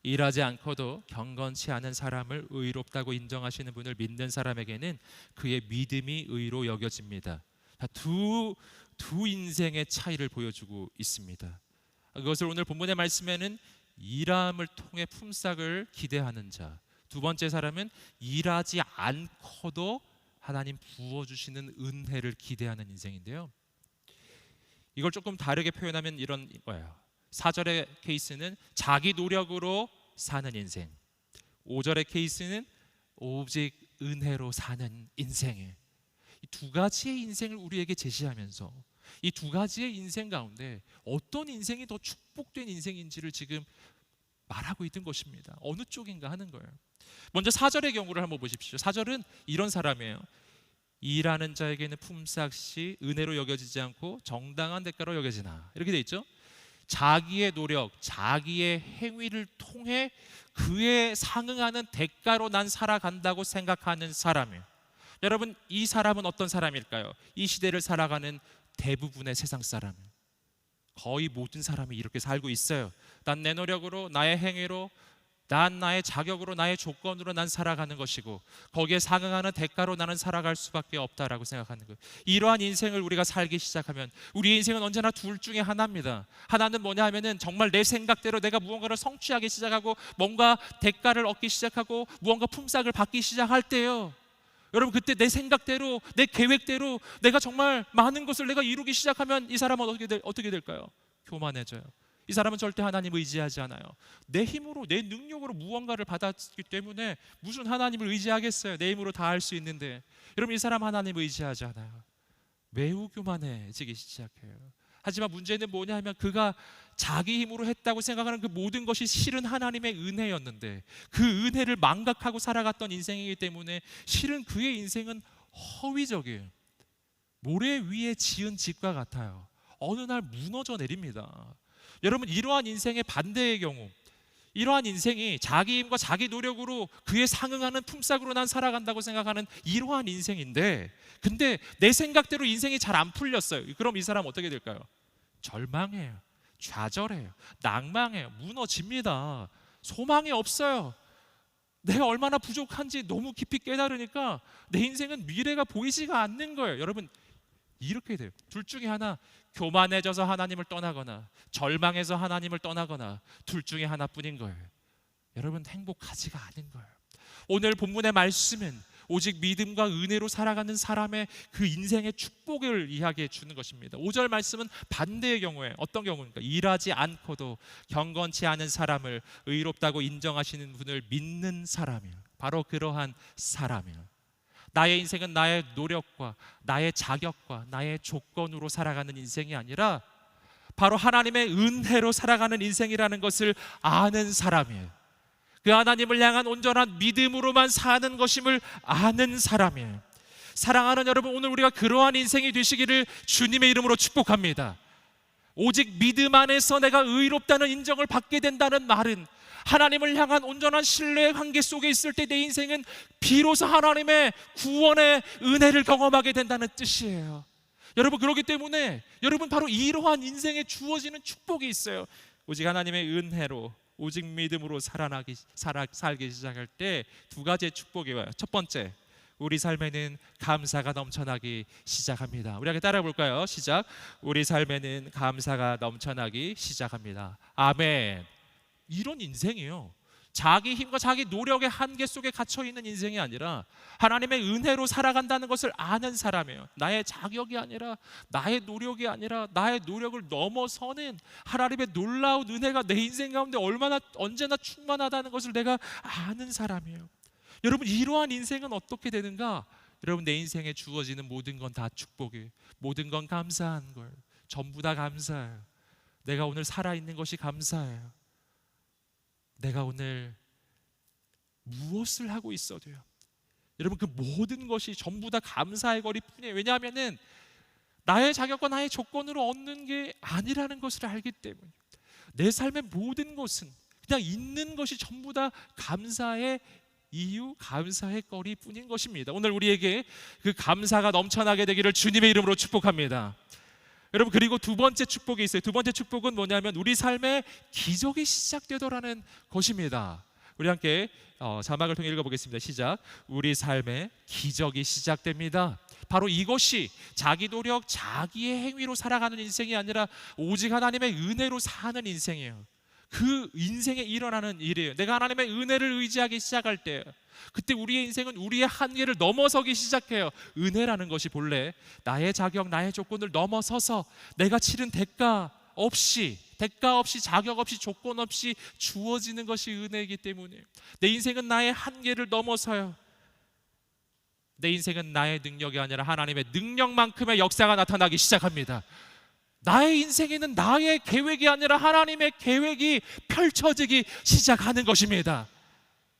일하지 않고도 경건치 않은 사람을 의롭다고 인정하시는 분을 믿는 사람에게는 그의 믿음이 의로 여겨집니다. 두 인생의 차이를 보여주고 있습니다. 그것을 오늘 본문의 말씀에는 일함을 통해 품삯을 기대하는 자, 두 번째 사람은 일하지 않고도 하나님 부어주시는 은혜를 기대하는 인생인데요, 이걸 조금 다르게 표현하면 이런 거예요. 4절의 케이스는 자기 노력으로 사는 인생, 5절의 케이스는 오직 은혜로 사는 인생이에요. 이 두 가지의 인생을 우리에게 제시하면서 이 두 가지의 인생 가운데 어떤 인생이 더 축복된 인생인지를 지금 말하고 있는 것입니다. 어느 쪽인가 하는 거예요. 먼저 4절의 경우를 한번 보십시오. 4절은 이런 사람이에요. 일하는 자에게는 품삯이 은혜로 여겨지지 않고 정당한 대가로 여겨지나, 이렇게 돼 있죠. 자기의 노력, 자기의 행위를 통해 그에 상응하는 대가로 난 살아간다고 생각하는 사람이에요. 여러분, 이 사람은 어떤 사람일까요? 이 시대를 살아가는 대부분의 세상 사람이에요. 거의 모든 사람이 이렇게 살고 있어요. 난 내 노력으로, 나의 행위로, 난 나의 자격으로, 나의 조건으로 난 살아가는 것이고 거기에 상응하는 대가로 나는 살아갈 수밖에 없다라고 생각하는 거예요. 이러한 인생을 우리가 살기 시작하면 우리의 인생은 언제나 둘 중에 하나입니다. 하나는 뭐냐 하면은 정말 내 생각대로 내가 무언가를 성취하기 시작하고 뭔가 대가를 얻기 시작하고 무언가 품삯을 받기 시작할 때요, 여러분, 그때 내 생각대로, 내 계획대로 내가 정말 많은 것을 내가 이루기 시작하면 이 사람은 어떻게 될까요? 교만해져요. 이 사람은 절대 하나님 의지하지 않아요. 내 힘으로, 내 능력으로 무언가를 받았기 때문에 무슨 하나님을 의지하겠어요? 내 힘으로 다 할 수 있는데. 여러분, 이 사람 하나님 의지하지 않아요. 매우 교만해지기 시작해요. 하지만 문제는 뭐냐 하면 그가 자기 힘으로 했다고 생각하는 그 모든 것이 실은 하나님의 은혜였는데 그 은혜를 망각하고 살아갔던 인생이기 때문에 실은 그의 인생은 허위적이에요. 모래 위에 지은 집과 같아요. 어느 날 무너져 내립니다. 여러분, 이러한 인생의 반대의 경우, 이러한 인생이 자기 힘과 자기 노력으로 그에 상응하는 품삯으로 난 살아간다고 생각하는 이러한 인생인데, 근데 내 생각대로 인생이 잘 안 풀렸어요. 그럼 이 사람 어떻게 될까요? 절망해요, 좌절해요, 낭망해요, 무너집니다. 소망이 없어요. 내가 얼마나 부족한지 너무 깊이 깨달으니까 내 인생은 미래가 보이지가 않는 거예요. 여러분, 이렇게 돼요. 둘 중에 하나, 교만해져서 하나님을 떠나거나 절망해서 하나님을 떠나거나 둘 중에 하나뿐인 거예요. 여러분, 행복하지가 않은 거예요. 오늘 본문의 말씀은 오직 믿음과 은혜로 살아가는 사람의 그 인생의 축복을 이야기해 주는 것입니다. 5절 말씀은 반대의 경우에 어떤 경우입니까? 일하지 않고도 경건치 않은 사람을 의롭다고 인정하시는 분을 믿는 사람이에요. 바로 그러한 사람이에요. 나의 인생은 나의 노력과 나의 자격과 나의 조건으로 살아가는 인생이 아니라 바로 하나님의 은혜로 살아가는 인생이라는 것을 아는 사람이에요. 그 하나님을 향한 온전한 믿음으로만 사는 것임을 아는 사람이에요. 사랑하는 여러분, 오늘 우리가 그러한 인생이 되시기를 주님의 이름으로 축복합니다. 오직 믿음 안에서 내가 의롭다는 인정을 받게 된다는 말은 하나님을 향한 온전한 신뢰의 관계 속에 있을 때 내 인생은 비로소 하나님의 구원의 은혜를 경험하게 된다는 뜻이에요. 여러분, 그렇기 때문에 여러분, 바로 이러한 인생에 주어지는 축복이 있어요. 오직 하나님의 은혜로, 오직 믿음으로 살기 시작할 때 두 가지의 축복이 와요. 첫 번째, 우리 삶에는 감사가 넘쳐나기 시작합니다. 우리 함께 따라해 볼까요? 시작. 우리 삶에는 감사가 넘쳐나기 시작합니다. 아멘. 이런 인생이에요. 자기 힘과 자기 노력의 한계 속에 갇혀 있는 인생이 아니라 하나님의 은혜로 살아간다는 것을 아는 사람이에요. 나의 자격이 아니라, 나의 노력이 아니라, 나의 노력을 넘어서는 하나님의 놀라운 은혜가 내 인생 가운데 언제나 충만하다는 것을 내가 아는 사람이에요. 여러분, 이러한 인생은 어떻게 되는가? 여러분, 내 인생에 주어지는 모든 건 다 축복이에요. 모든 건 감사한 거예요. 전부 다 감사해요. 내가 오늘 살아있는 것이 감사해요. 내가 오늘 무엇을 하고 있어도요, 여러분, 그 모든 것이 전부 다 감사의 거리뿐이에요. 왜냐하면은 나의 자격과 나의 조건으로 얻는 게 아니라는 것을 알기 때문이에요. 내 삶의 모든 것은 그냥 있는 것이 전부 다 감사의 이유, 감사의 거리뿐인 것입니다. 오늘 우리에게 그 감사가 넘쳐나게 되기를 주님의 이름으로 축복합니다. 여러분, 그리고 두 번째 축복이 있어요. 두 번째 축복은 뭐냐면 우리 삶에 기적이 시작되더라는 것입니다. 우리 함께 자막을 통해 읽어보겠습니다. 시작. 우리 삶에 기적이 시작됩니다. 바로 이것이 자기 노력, 자기의 행위로 살아가는 인생이 아니라 오직 하나님의 은혜로 사는 인생이에요. 그 인생에 일어나는 일이에요. 내가 하나님의 은혜를 의지하기 시작할 때, 그때 우리의 인생은 우리의 한계를 넘어서기 시작해요. 은혜라는 것이 본래 나의 자격, 나의 조건을 넘어서서 내가 치른 대가 없이, 자격 없이, 조건 없이 주어지는 것이 은혜이기 때문에 내 인생은 나의 한계를 넘어서요. 내 인생은 나의 능력이 아니라 하나님의 능력만큼의 역사가 나타나기 시작합니다. 나의 인생에는 나의 계획이 아니라 하나님의 계획이 펼쳐지기 시작하는 것입니다.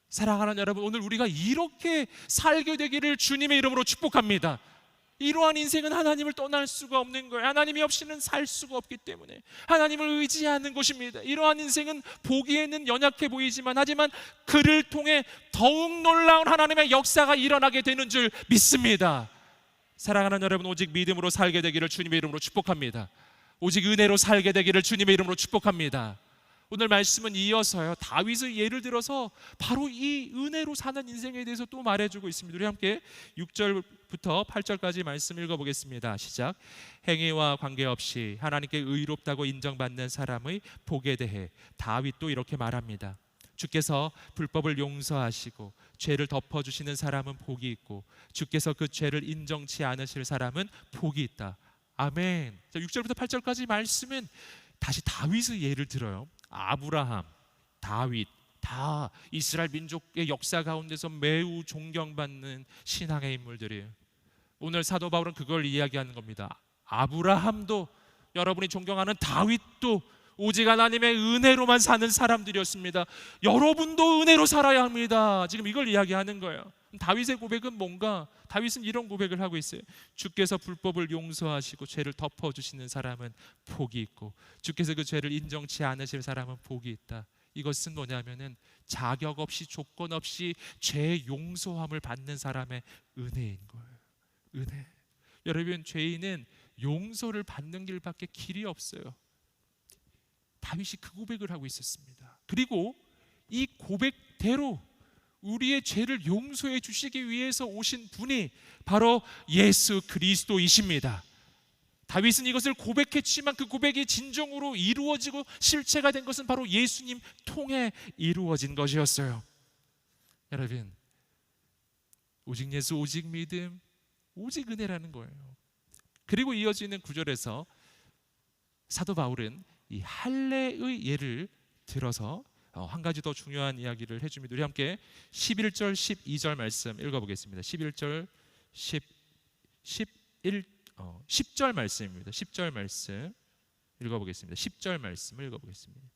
사랑하는 여러분, 오늘 우리가 이렇게 살게 되기를 주님의 이름으로 축복합니다. 이러한 인생은 하나님을 떠날 수가 없는 거예요. 하나님이 없이는 살 수가 없기 때문에 하나님을 의지하는 것입니다. 이러한 인생은 보기에는 연약해 보이지만, 하지만 그를 통해 더욱 놀라운 하나님의 역사가 일어나게 되는 줄 믿습니다. 사랑하는 여러분, 오직 믿음으로 살게 되기를 주님의 이름으로 축복합니다. 오직 은혜로 살게 되기를 주님의 이름으로 축복합니다. 오늘 말씀은 이어서요, 다윗의 예를 들어서 바로 이 은혜로 사는 인생에 대해서 또 말해주고 있습니다. 우리 함께 6절부터 8절까지 말씀 읽어보겠습니다. 시작. 행위와 관계없이 하나님께 의롭다고 인정받는 사람의 복에 대해 다윗도 이렇게 말합니다. 주께서 불법을 용서하시고 죄를 덮어주시는 사람은 복이 있고 주께서 그 죄를 인정치 않으실 사람은 복이 있다. 아멘. 6절부터 8절까지 말씀은 다시 다윗의 예를 들어요. 아브라함, 다윗, 다 이스라엘 민족의 역사 가운데서 매우 존경받는 신앙의 인물들이에요. 오늘 사도 바울은 그걸 이야기하는 겁니다. 아브라함도, 여러분이 존경하는 다윗도 오직 하나님의 은혜로만 사는 사람들이었습니다. 여러분도 은혜로 살아야 합니다. 지금 이걸 이야기하는 거예요. 다윗의 고백은 뭔가? 다윗은 이런 고백을 하고 있어요. 주께서 불법을 용서하시고 죄를 덮어주시는 사람은 복이 있고 주께서 그 죄를 인정치 않으실 사람은 복이 있다. 이것은 뭐냐면은 자격 없이, 조건 없이 죄 용서함을 받는 사람의 은혜인 거예요. 은혜. 여러분, 죄인은 용서를 받는 길밖에 길이 없어요. 다윗이 그 고백을 하고 있었습니다. 그리고 이 고백대로 우리의 죄를 용서해 주시기 위해서 오신 분이 바로 예수 그리스도이십니다. 다윗은 이것을 고백했지만 그 고백이 진정으로 이루어지고 실체가 된 것은 바로 예수님 통해 이루어진 것이었어요. 여러분, 오직 예수, 오직 믿음, 오직 은혜라는 거예요. 그리고 이어지는 구절에서 사도 바울은 이 할례의 예를 들어서 한 가지 더 중요한 이야기를 해줍니다. 우리 함께 11절 12절 말씀 읽어보겠습니다. 11절 10절 말씀입니다. 10절 말씀 읽어보겠습니다. 10절 말씀 읽어보겠습니다.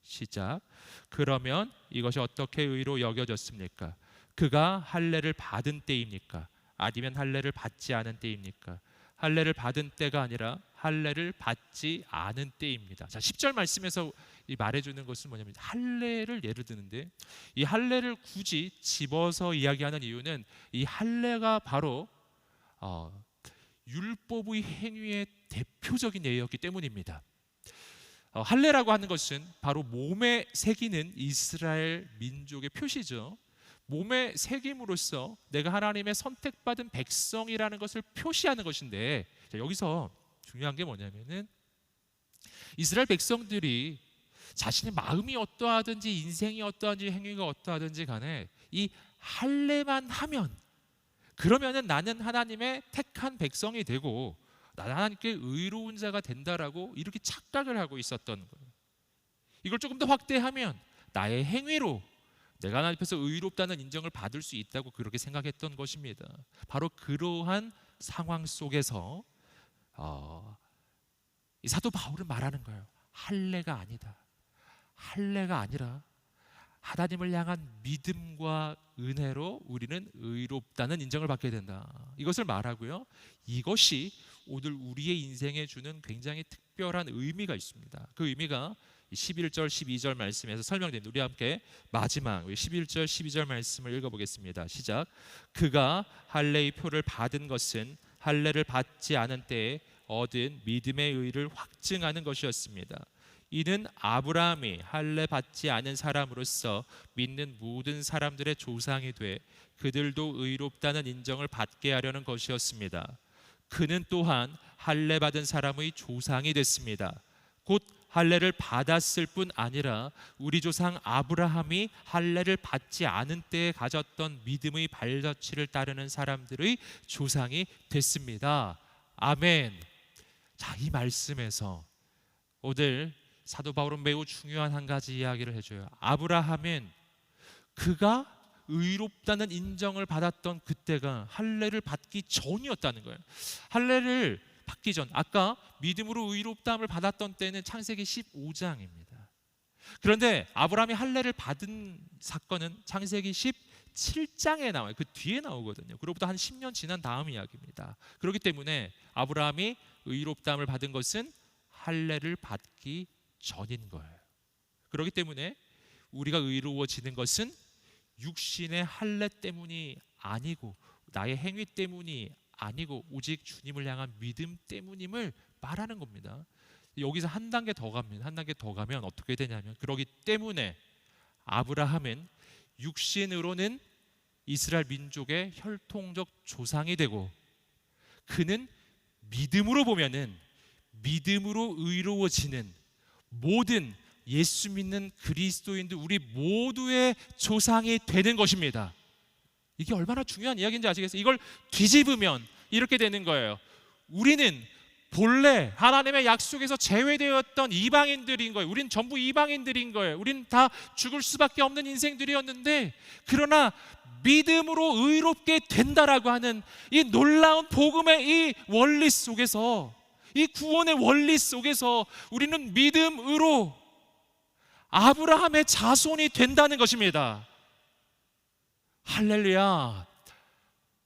시작. 그러면 이것이 어떻게 의로 여겨졌습니까? 그가 할례를 받은 때입니까? 아니면 할례를 받지 않은 때입니까? 할례를 받은 때가 아니라 할례를 받지 않은 때입니다. 자, 10절 말씀에서 말해주는 것은 뭐냐면 할례를 예를 드는데, 이 할례를 굳이 집어서 이야기하는 이유는 이 할례가 바로 율법의 행위의 대표적인 예였기 때문입니다. 할례라고 하는 것은 바로 몸에 새기는 이스라엘 민족의 표시죠. 몸에 새김으로써 내가 하나님의 선택받은 백성이라는 것을 표시하는 것인데, 자, 여기서 중요한 게 뭐냐면은 이스라엘 백성들이 자신의 마음이 어떠하든지 인생이 어떠한지 행위가 어떠하든지 간에 이 할례만 하면, 그러면은 나는 하나님의 택한 백성이 되고 나는 하나님께 의로운 자가 된다라고 이렇게 착각을 하고 있었던 거예요. 이걸 조금 더 확대하면 나의 행위로 내가 하나님 앞에서 의롭다는 인정을 받을 수 있다고 그렇게 생각했던 것입니다. 바로 그러한 상황 속에서 이 사도 바울은 말하는 거예요. 할례가 아니다. 할례가 아니라 하나님을 향한 믿음과 은혜로 우리는 의롭다는 인정을 받게 된다. 이것을 말하고요. 이것이 오늘 우리의 인생에 주는 굉장히 특별한 의미가 있습니다. 그 의미가 11절 12절 말씀에서 설명됩니다. 우리 함께 마지막 11절 12절 말씀을 읽어보겠습니다. 시작. 그가 할례의 표를 받은 것은 할례를 받지 않은 때에 얻은 믿음의 의를 확증하는 것이었습니다. 이는 아브라함이 할례 받지 않은 사람으로서 믿는 모든 사람들의 조상이 돼 그들도 의롭다는 인정을 받게 하려는 것이었습니다. 그는 또한 할례 받은 사람의 조상이 됐습니다. 곧 할례를 받았을 뿐 아니라 우리 조상 아브라함이 할례를 받지 않은 때에 가졌던 믿음의 발자취를 따르는 사람들의 조상이 됐습니다. 아멘. 자, 이 말씀에서 오늘 사도 바울은 매우 중요한 한 가지 이야기를 해줘요. 아브라함은 그가 의롭다는 인정을 받았던 그때가 할례를 받기 전이었다는 거예요. 할례를 받기 전, 아까 믿음으로 의롭다함을 받았던 때는 창세기 15장입니다. 그런데 아브라함이 할례를 받은 사건은 창세기 17장에 나와요. 그 뒤에 나오거든요. 그로부터 한 10년 지난 다음 이야기입니다. 그렇기 때문에 아브라함이 의롭다함을 받은 것은 할례를 받기 전인 거예요. 그렇기 때문에 우리가 의로워지는 것은 육신의 할례 때문이 아니고 나의 행위 때문이 아니고 오직 주님을 향한 믿음 때문임을 말하는 겁니다. 여기서 한 단계 더 갑니다. 한 단계 더 가면 어떻게 되냐면, 그렇기 때문에 아브라함은 육신으로는 이스라엘 민족의 혈통적 조상이 되고, 그는 믿음으로 보면은 믿음으로 의로워지는 모든 예수 믿는 그리스도인들 우리 모두의 조상이 되는 것입니다. 이게 얼마나 중요한 이야기인지 아시겠어요? 이걸 뒤집으면 이렇게 되는 거예요. 우리는 본래 하나님의 약속에서 제외되었던 이방인들인 거예요. 우린 전부 이방인들인 거예요. 우린 다 죽을 수밖에 없는 인생들이었는데, 그러나 믿음으로 의롭게 된다라고 하는 이 놀라운 복음의 이 원리 속에서, 이 구원의 원리 속에서 우리는 믿음으로 아브라함의 자손이 된다는 것입니다. 할렐루야.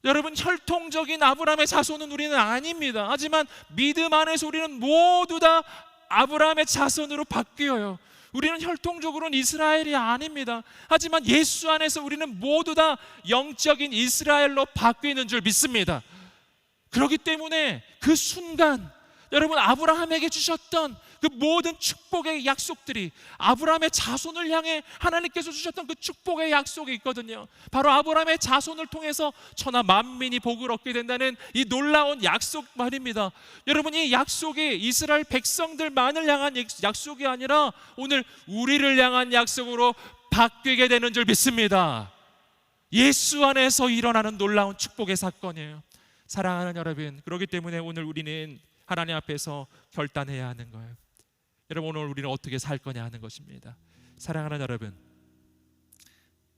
여러분, 혈통적인 아브라함의 자손은 우리는 아닙니다. 하지만 믿음 안에서 우리는 모두 다 아브라함의 자손으로 바뀌어요. 우리는 혈통적으로는 이스라엘이 아닙니다. 하지만 예수 안에서 우리는 모두 다 영적인 이스라엘로 바뀌는 줄 믿습니다. 그렇기 때문에 그 순간 여러분, 아브라함에게 주셨던 그 모든 축복의 약속들이, 아브라함의 자손을 향해 하나님께서 주셨던 그 축복의 약속이 있거든요. 바로 아브라함의 자손을 통해서 천하 만민이 복을 얻게 된다는 이 놀라운 약속 말입니다. 여러분, 이 약속이 이스라엘 백성들만을 향한 약속이 아니라 오늘 우리를 향한 약속으로 바뀌게 되는 줄 믿습니다. 예수 안에서 일어나는 놀라운 축복의 사건이에요. 사랑하는 여러분, 그렇기 때문에 오늘 우리는 하나님 앞에서 결단해야 하는 거예요. 여러분, 오늘 우리는 어떻게 살 거냐 하는 것입니다. 사랑하는 여러분,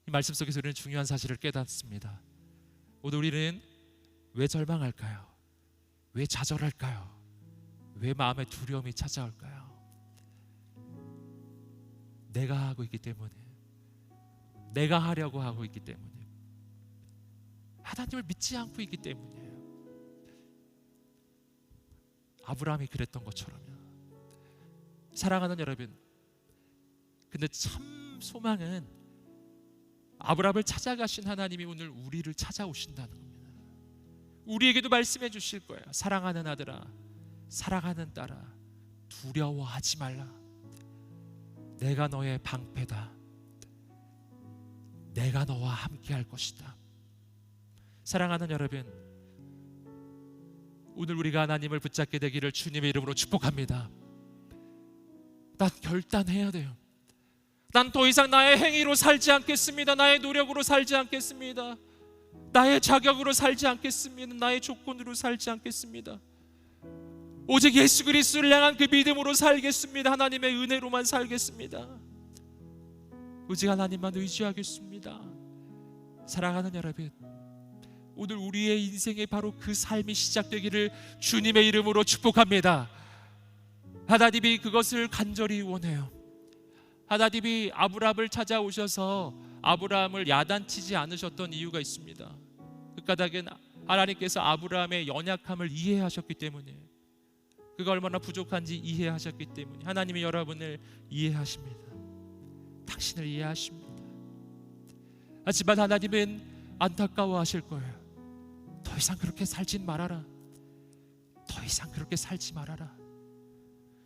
이 말씀 속에서 우리는 중요한 사실을 깨닫습니다. 오늘 우리는 왜 절망할까요? 왜 좌절할까요? 왜 마음에 두려움이 찾아올까요? 내가 하고 있기 때문에, 내가 하려고 하고 있기 때문에, 하나님을 믿지 않고 있기 때문이에요. 아브라함이 그랬던 것처럼요. 사랑하는 여러분, 근데 참 소망은 아브라함을 찾아가신 하나님이 오늘 우리를 찾아오신다는 겁니다. 우리에게도 말씀해 주실 거예요. 사랑하는 아들아, 사랑하는 딸아, 두려워하지 말라. 내가 너의 방패다. 내가 너와 함께 할 것이다. 사랑하는 여러분, 오늘 우리가 하나님을 붙잡게 되기를 주님의 이름으로 축복합니다. 난 결단해야 돼요. 난 더 이상 나의 행위로 살지 않겠습니다. 나의 노력으로 살지 않겠습니다. 나의 자격으로 살지 않겠습니다. 나의 조건으로 살지 않겠습니다. 오직 예수 그리스도를 향한 그 믿음으로 살겠습니다. 하나님의 은혜로만 살겠습니다. 오직 하나님만 의지하겠습니다. 사랑하는 여러분, 오늘 우리의 인생에 바로 그 삶이 시작되기를 주님의 이름으로 축복합니다. 하나님이 그것을 간절히 원해요. 하나님이 아브라함을 찾아오셔서 아브라함을 야단치지 않으셨던 이유가 있습니다. 그 까닭은 하나님께서 아브라함의 연약함을 이해하셨기 때문이에요. 그가 얼마나 부족한지 이해하셨기 때문에 하나님이 여러분을 이해하십니다. 당신을 이해하십니다. 하지만 하나님은 안타까워하실 거예요. 더 이상 그렇게 살진 말아라. 더 이상 그렇게 살지 말아라.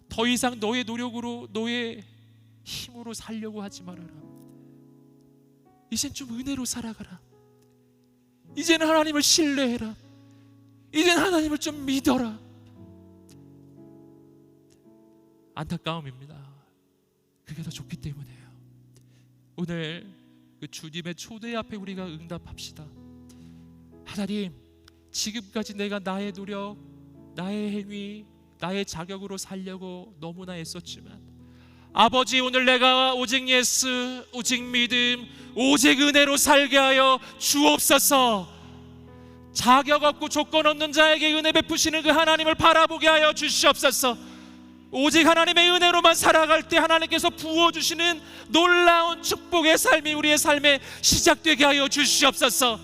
더 이상 너의 노력으로, 너의 힘으로 살려고 하지 말아라. 이젠 좀 은혜로 살아가라. 이제는 하나님을 신뢰해라. 이제는 하나님을 좀 믿어라. 안타까움입니다. 그게 더 좋기 때문이에요. 오늘 그 주님의 초대 앞에 우리가 응답합시다. 하나님, 지금까지 내가 나의 노력, 나의 행위, 나의 자격으로 살려고 너무나 애썼지만 아버지, 오늘 내가 오직 예수, 오직 믿음, 오직 은혜로 살게 하여 주옵소서. 자격 없고 조건 없는 자에게 은혜 베푸시는 그 하나님을 바라보게 하여 주시옵소서. 오직 하나님의 은혜로만 살아갈 때 하나님께서 부어주시는 놀라운 축복의 삶이 우리의 삶에 시작되게 하여 주시옵소서.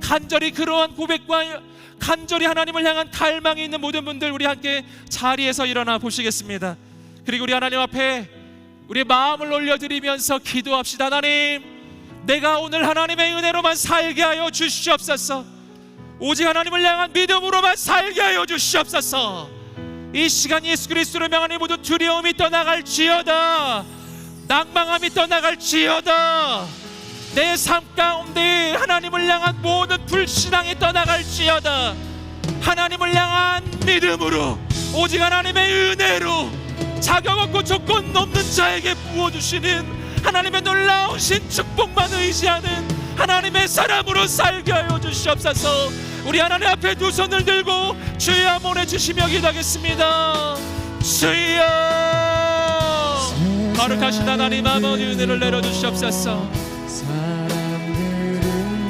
간절히 그러한 고백과 간절히 하나님을 향한 갈망이 있는 모든 분들, 우리 함께 자리에서 일어나 보시겠습니다. 그리고 우리 하나님 앞에 우리의 마음을 올려드리면서 기도합시다. 하나님, 내가 오늘 하나님의 은혜로만 살게 하여 주시옵소서. 오직 하나님을 향한 믿음으로만 살게 하여 주시옵소서. 이 시간 예수 그리스도를 명하니 모든 두려움이 떠나갈지어다. 낭망함이 떠나갈지어다. 내 삶 가운데 하나님을 향한 모든 불신앙이 떠나갈지어다. 하나님을 향한 믿음으로, 오직 하나님의 은혜로, 자격 없고 조건 없는 자에게 부어주시는 하나님의 놀라우신 축복만 의지하는 하나님의 사람으로 살게 하여 주시옵소서. 우리 하나님 앞에 두 손을 들고 주여 보내주시며 기도하겠습니다. 주여, 거룩하신 하나님 아버지, 은혜를 내려주시옵소서. 사람들은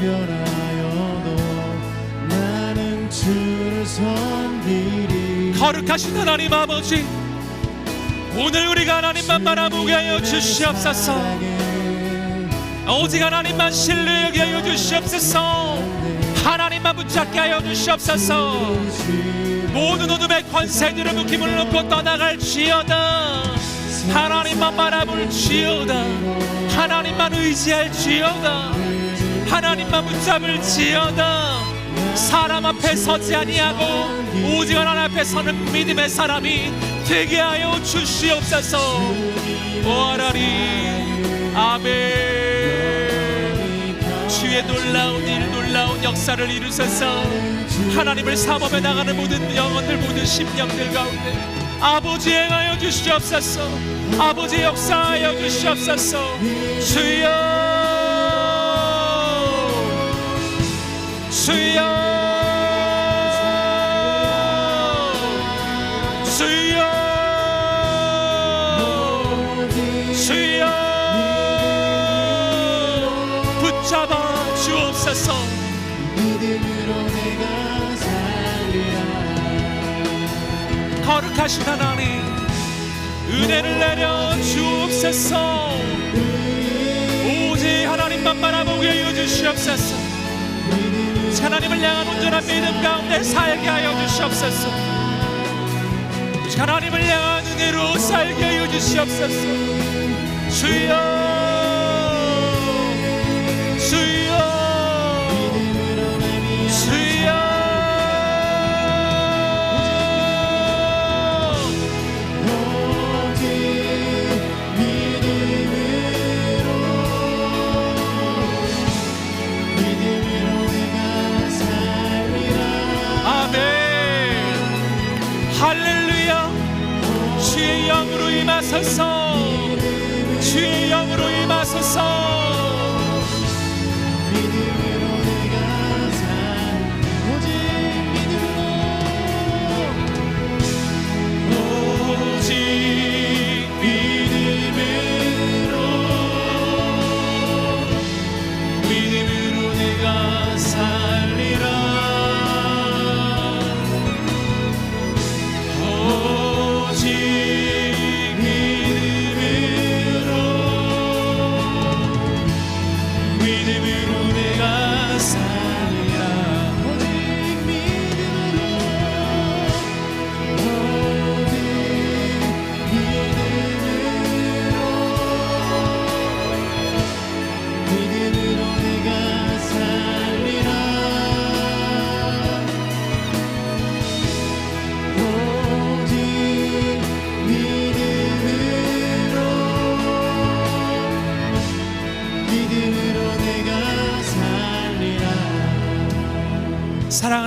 변하여도 나는 주를 섬기리. 거룩하신 하나님 아버지, 오늘 우리가 하나님만 바라보게 하여 주시옵소서. 오직 하나님만 신뢰하게 하여 주시옵소서. 하나님만 붙잡게 하여 주시옵소서. 모든 어둠의 권세들을 묶임을 놓고 떠나갈지어다. 하나님만 바라볼지어다. 하나님만 의지할지어다. 하나님만 붙잡을지어다. 사람 앞에 서지 아니하고 오직 하나님 앞에 서는 믿음의 사람이 되게 하여 주시옵소서. 오하라리. 아멘. 주의 놀라운 일, 놀라운 역사를 이루셔서 하나님을 사모해 나가는 모든 영혼들, 모든 심령들 가운데 아버지 행하여 주시옵소서. 아버지 역사하여 주시옵소서. 주여, 주여, 주여, 주여, 붙잡아 주옵소서. 믿음으로 내가 살리라. 거룩하신 하나님, 은혜를 내려 주옵소서. 오직 하나님만 바라보게 하여 주시옵소서. 하나님을 향한 온전한 믿음 가운데 살게 하여 주시옵소서. 하나님을 향한 은혜로 살게 하여 주시옵소서. 주여, 주여, 주여. 할렐루야. 주의 영으로 임하소서. 주의 영으로 임하소서. 믿음으로 내가 살. 오직 믿음으로. 오직 믿음으로 내가 살리라. 오직 믿음으로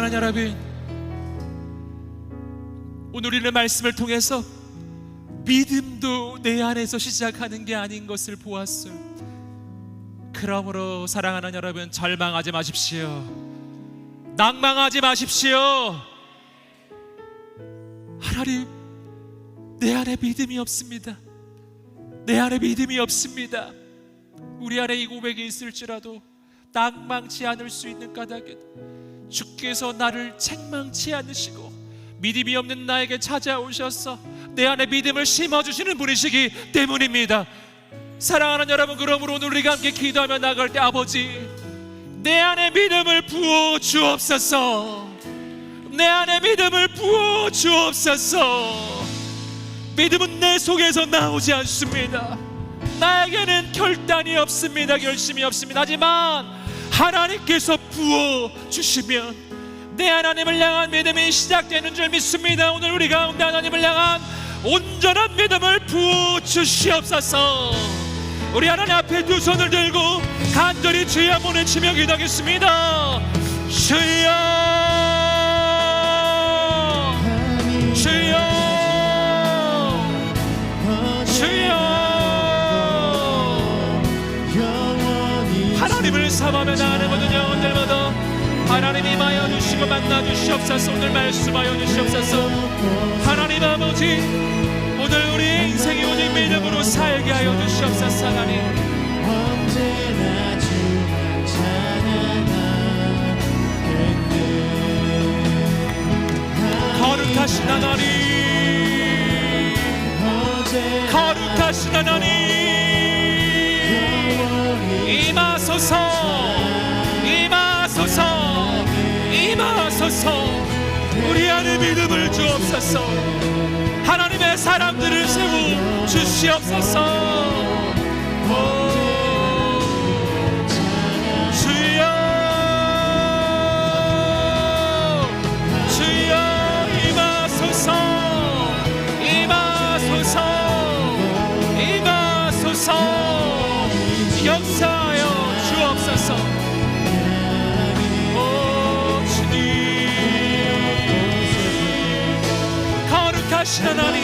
사랑하는 여러분, 오늘 우리는 말씀을 통해서 믿음도 내 안에서 시작하는 게 아닌 것을 보았어요. 그러므로 사랑하는 여러분, 절망하지 마십시오. 낭망하지 마십시오. 하나님, 내 안에 믿음이 없습니다. 내 안에 믿음이 없습니다. 우리 안에 이 고백이 있을지라도 낭망치 않을 수 있는 까닭에 주께서 나를 책망치 않으시고 믿음이 없는 나에게 찾아오셔서 내 안에 믿음을 심어주시는 분이시기 때문입니다. 사랑하는 여러분, 그러므로 오늘 우리가 함께 기도하며 나갈 때, 아버지, 내 안에 믿음을 부어 주옵소서. 내 안에 믿음을 부어 주옵소서. 믿음은 내 속에서 나오지 않습니다. 나에게는 결단이 없습니다. 결심이 없습니다. 하지만 하나님께서 부어 주시면 내 하나님을 향한 믿음이 시작되는 줄 믿습니다. 오늘 우리 가운데 하나님을 향한 온전한 믿음을 부어 주시옵소서. 우리 하나님 앞에 두 손을 들고 간절히 주여 한번 외치며 기도하겠습니다. 주여, 주여, 주여. 하나님을 사모하며 나가는 모든 영혼들마다 하나님 임하여 주시고 만나 주시옵소서. 오늘 말씀하여 주시옵소서. 하나님 아버지, 오늘 우리의 인생이 오직 믿음으로 살게 하여 주시옵소서. 하나님, 언제나 주만 찬양하겠네. 거룩하신 하나님, 거룩하신 하나님, 임하소서, 임하소서, 임하소서. 우리 안에 믿음을 주옵소서. 하나님의 사람들을 세워 주시옵소서. 주여, 주여, 임하소서, 임하소서, 임하소서. 역사하여 주옵소서. 거룩하신 하나님,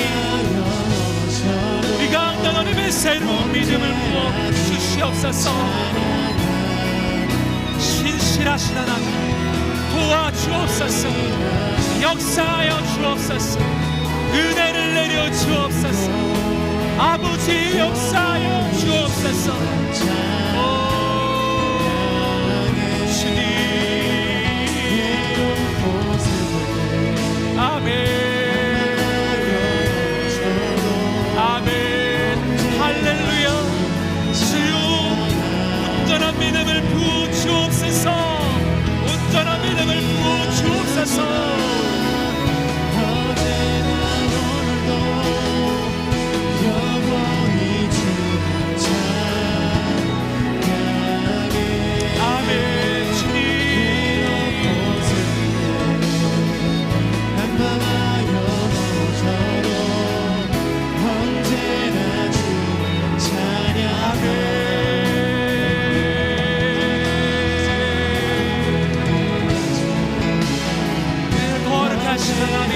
우리 가운데 하나님의 새로운 믿음을 부어 주시옵소서. 신실하신 하나님, 도와주옵소서. 역사하여 주옵소서. 은혜를 내려 주옵소서. 아버지, 역사하여 주옵소서. 주님, 아멘. 온전한 믿음을 부어 주옵소서. 온전한 믿음을 부어 주옵소서. 어제나 오늘도 영원히 주만 찬양하게. 아멘. 주님, 한밤하여 넘어져도 언제나 주만 찬양하게. 하나님,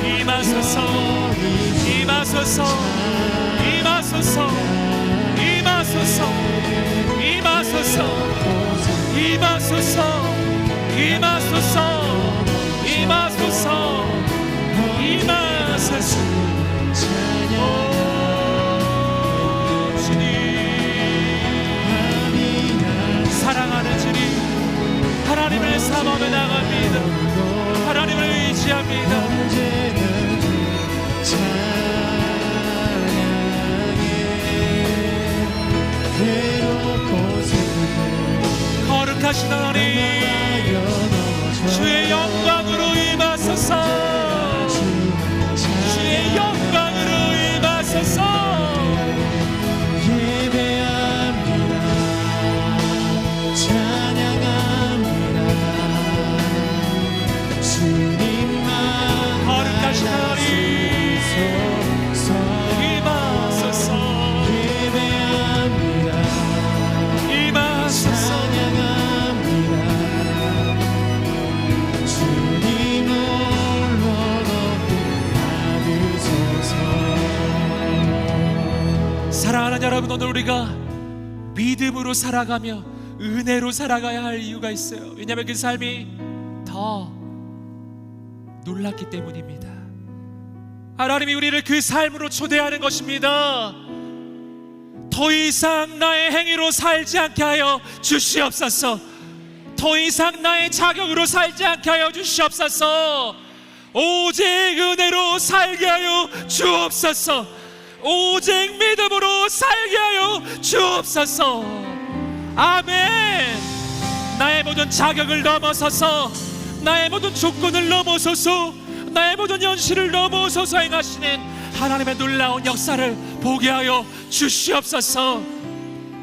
임하소서, 임하소서, 임하소서, 임하소서, 임하소서, 임하소서, 임하소서, 임하소서, 임하소서. 주님, 사랑하는 주님, 하나님을 사모하며 나갑니다. 하나님을 의지합니다. 거룩하신 하나님, 주의 영광으로 임하소서. 주의 영광으로 임하소서. 예배합니다. 찬양합니다. 주님만 거룩하신 하나님, 임하소서. 예배합니다. 임하소서. 찬양합니다. 여러분, 오늘 우리가 믿음으로 살아가며 은혜로 살아가야 할 이유가 있어요. 왜냐하면 그 삶이 더 놀랍기 때문입니다. 하나님이 우리를 그 삶으로 초대하는 것입니다. 더 이상 나의 행위로 살지 않게 하여 주시옵소서. 더 이상 나의 자격으로 살지 않게 하여 주시옵소서. 오직 은혜로 살게 하여 주옵소서. 오직 믿음으로 살게 하여 주옵소서. 아멘. 나의 모든 자격을 넘어서서, 나의 모든 조건을 넘어서서, 나의 모든 현실을 넘어서서 행하시는 하나님의 놀라운 역사를 보게 하여 주시옵소서.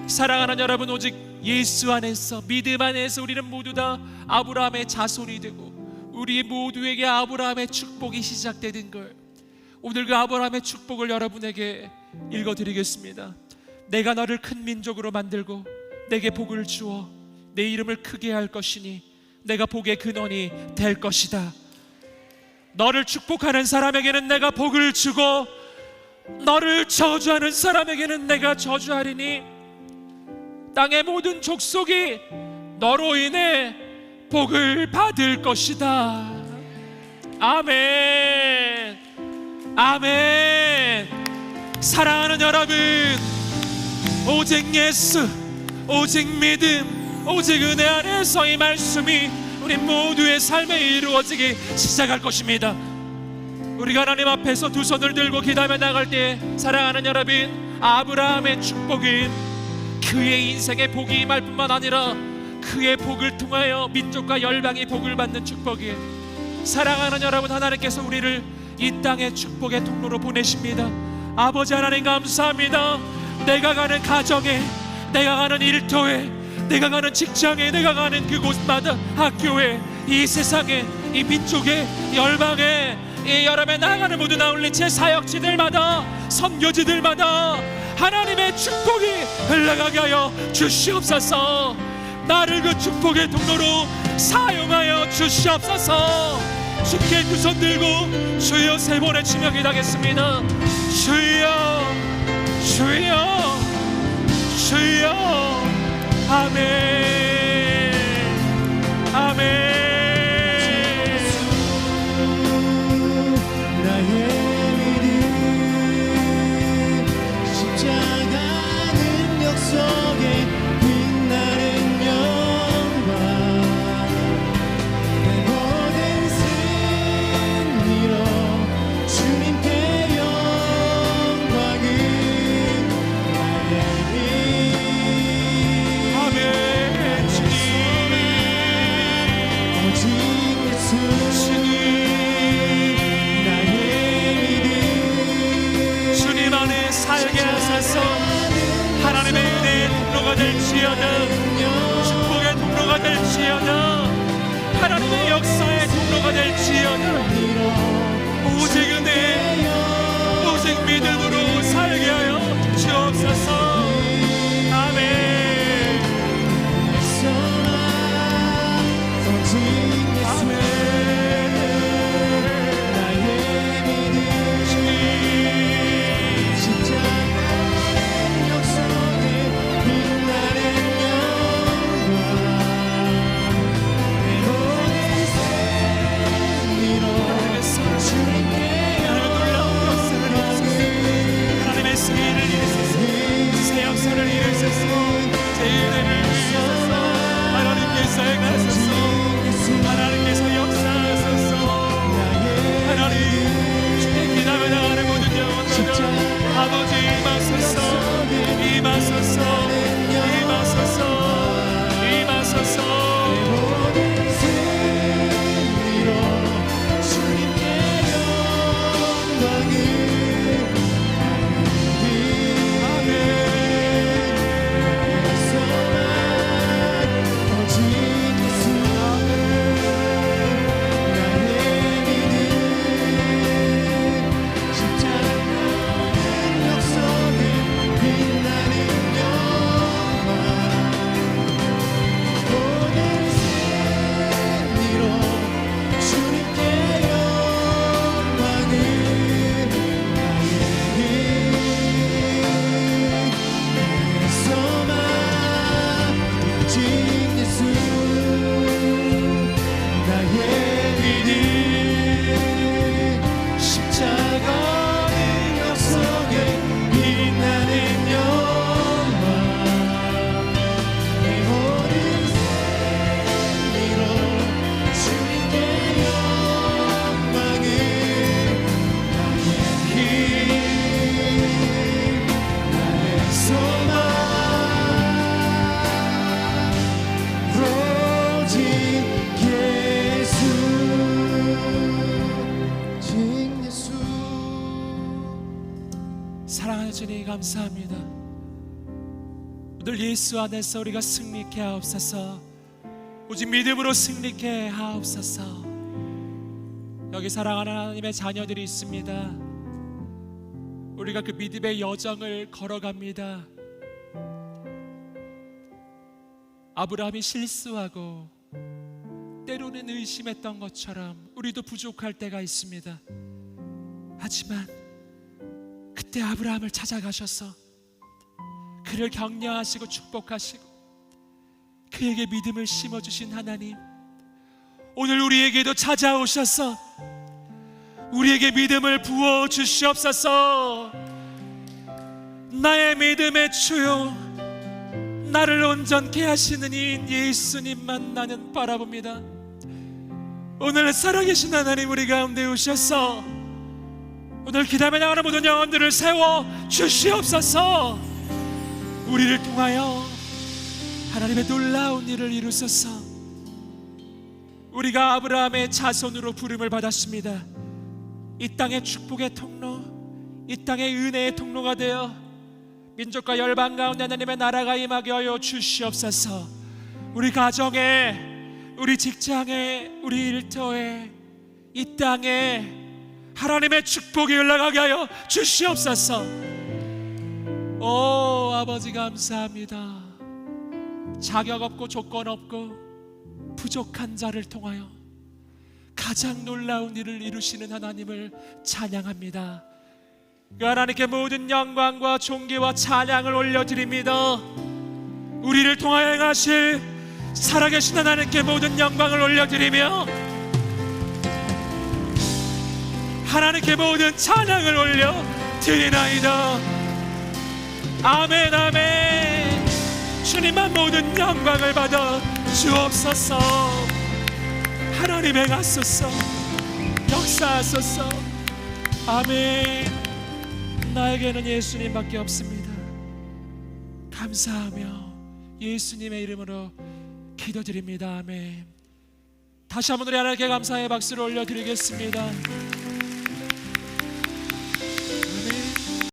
사랑하는 여러분, 오직 예수 안에서, 믿음 안에서 우리는 모두 다 아브라함의 자손이 되고 우리 모두에게 아브라함의 축복이 시작되는 걸, 오늘 그 아브라함의 축복을 여러분에게 읽어드리겠습니다. 내가 너를 큰 민족으로 만들고 내게 복을 주어 내 이름을 크게 할 것이니 내가 복의 근원이 될 것이다. 너를 축복하는 사람에게는 내가 복을 주고 너를 저주하는 사람에게는 내가 저주하리니 땅의 모든 족속이 너로 인해 복을 받을 것이다. 아멘. 아멘. 사랑하는 여러분, 오직 예수, 오직 믿음, 오직 은혜 안에서 이 말씀이 우리 모두의 삶에 이루어지기 시작할 것입니다. 우리가 하나님 앞에서 두 손을 들고 기도하며 나갈 때, 사랑하는 여러분, 아브라함의 축복은 그의 인생의 복이 임할 뿐만 아니라 그의 복을 통하여 민족과 열방이 복을 받는 축복이에요. 사랑하는 여러분, 하나님께서 우리를 이 땅의 축복의 통로로 보내십니다. 아버지 하나님 감사합니다. 내가 가는 가정에, 내가 가는 일터에, 내가 가는 직장에, 내가 가는 그곳마다, 학교에, 이 세상에, 이 민족에, 열방에, 이 여름에 나아가는 모든 아울리체 사역지들마다, 선교지들마다 하나님의 축복이 흘러가게 하여 주시옵소서. 나를 그 축복의 통로로 사용하여 주시옵소서. 주께 두 손 들고 주여 세 번의 치며 기도하겠습니다. 주여, 주여, 주여. 아멘. 아멘. 하나님의 은혜의 통로가 될지어다. 축복의 통로가 될지어다. 하나님의 역사의 통로가 될지어다. 오직 은혜, 오직 믿음으로 살게 하여 주옵소서. 아멘. 사랑하는 주님 감사합니다. 오늘 예수 안에서 우리가 승리케 하옵소서. 오직 믿음으로 승리케 하옵소서. 여기 사랑하는 하나님의 자녀들이 있습니다. 우리가 그 믿음의 여정을 걸어갑니다. 아브라함이 실수하고 때로는 의심했던 것처럼 우리도 부족할 때가 있습니다. 하지만 그때 아브라함을 찾아가셔서 그를 격려하시고 축복하시고 그에게 믿음을 심어주신 하나님, 오늘 우리에게도 찾아오셔서 우리에게 믿음을 부어주시옵소서. 나의 믿음의 주요, 나를 온전케 하시는 이 예수님만 나는 바라봅니다. 오늘 살아계신 하나님 우리 가운데 오셔서 오늘 기다려 나가는 모든 영혼들을 세워 주시옵소서. 우리를 통하여 하나님의 놀라운 일을 이루소서. 우리가 아브라함의 자손으로 부름을 받았습니다. 이 땅의 축복의 통로, 이 땅의 은혜의 통로가 되어 민족과 열방 가운데 하나님의 나라가 임하게 하여 주시옵소서. 우리 가정에, 우리 직장에, 우리 일터에, 이 땅에 하나님의 축복이 흘러가게 하여 주시옵소서. 오 아버지 감사합니다. 자격 없고 조건 없고 부족한 자를 통하여 가장 놀라운 일을 이루시는 하나님을 찬양합니다. 그 하나님께 모든 영광과 존귀와 찬양을 올려드립니다. 우리를 통하여 행하실 살아계신 하나님께 모든 영광을 올려드리며 하나님께 모든 찬양을 올려드리나이다. 아멘 아멘. 주님만 모든 영광을 받아 주옵소서. 하나님 행하소서. 역사하소서. 아멘. 나에게는 예수님밖에 없습니다. 감사하며 예수님의 이름으로 기도드립니다. 아멘. 다시 한번 우리 하나님께 감사의 박수를 올려드리겠습니다.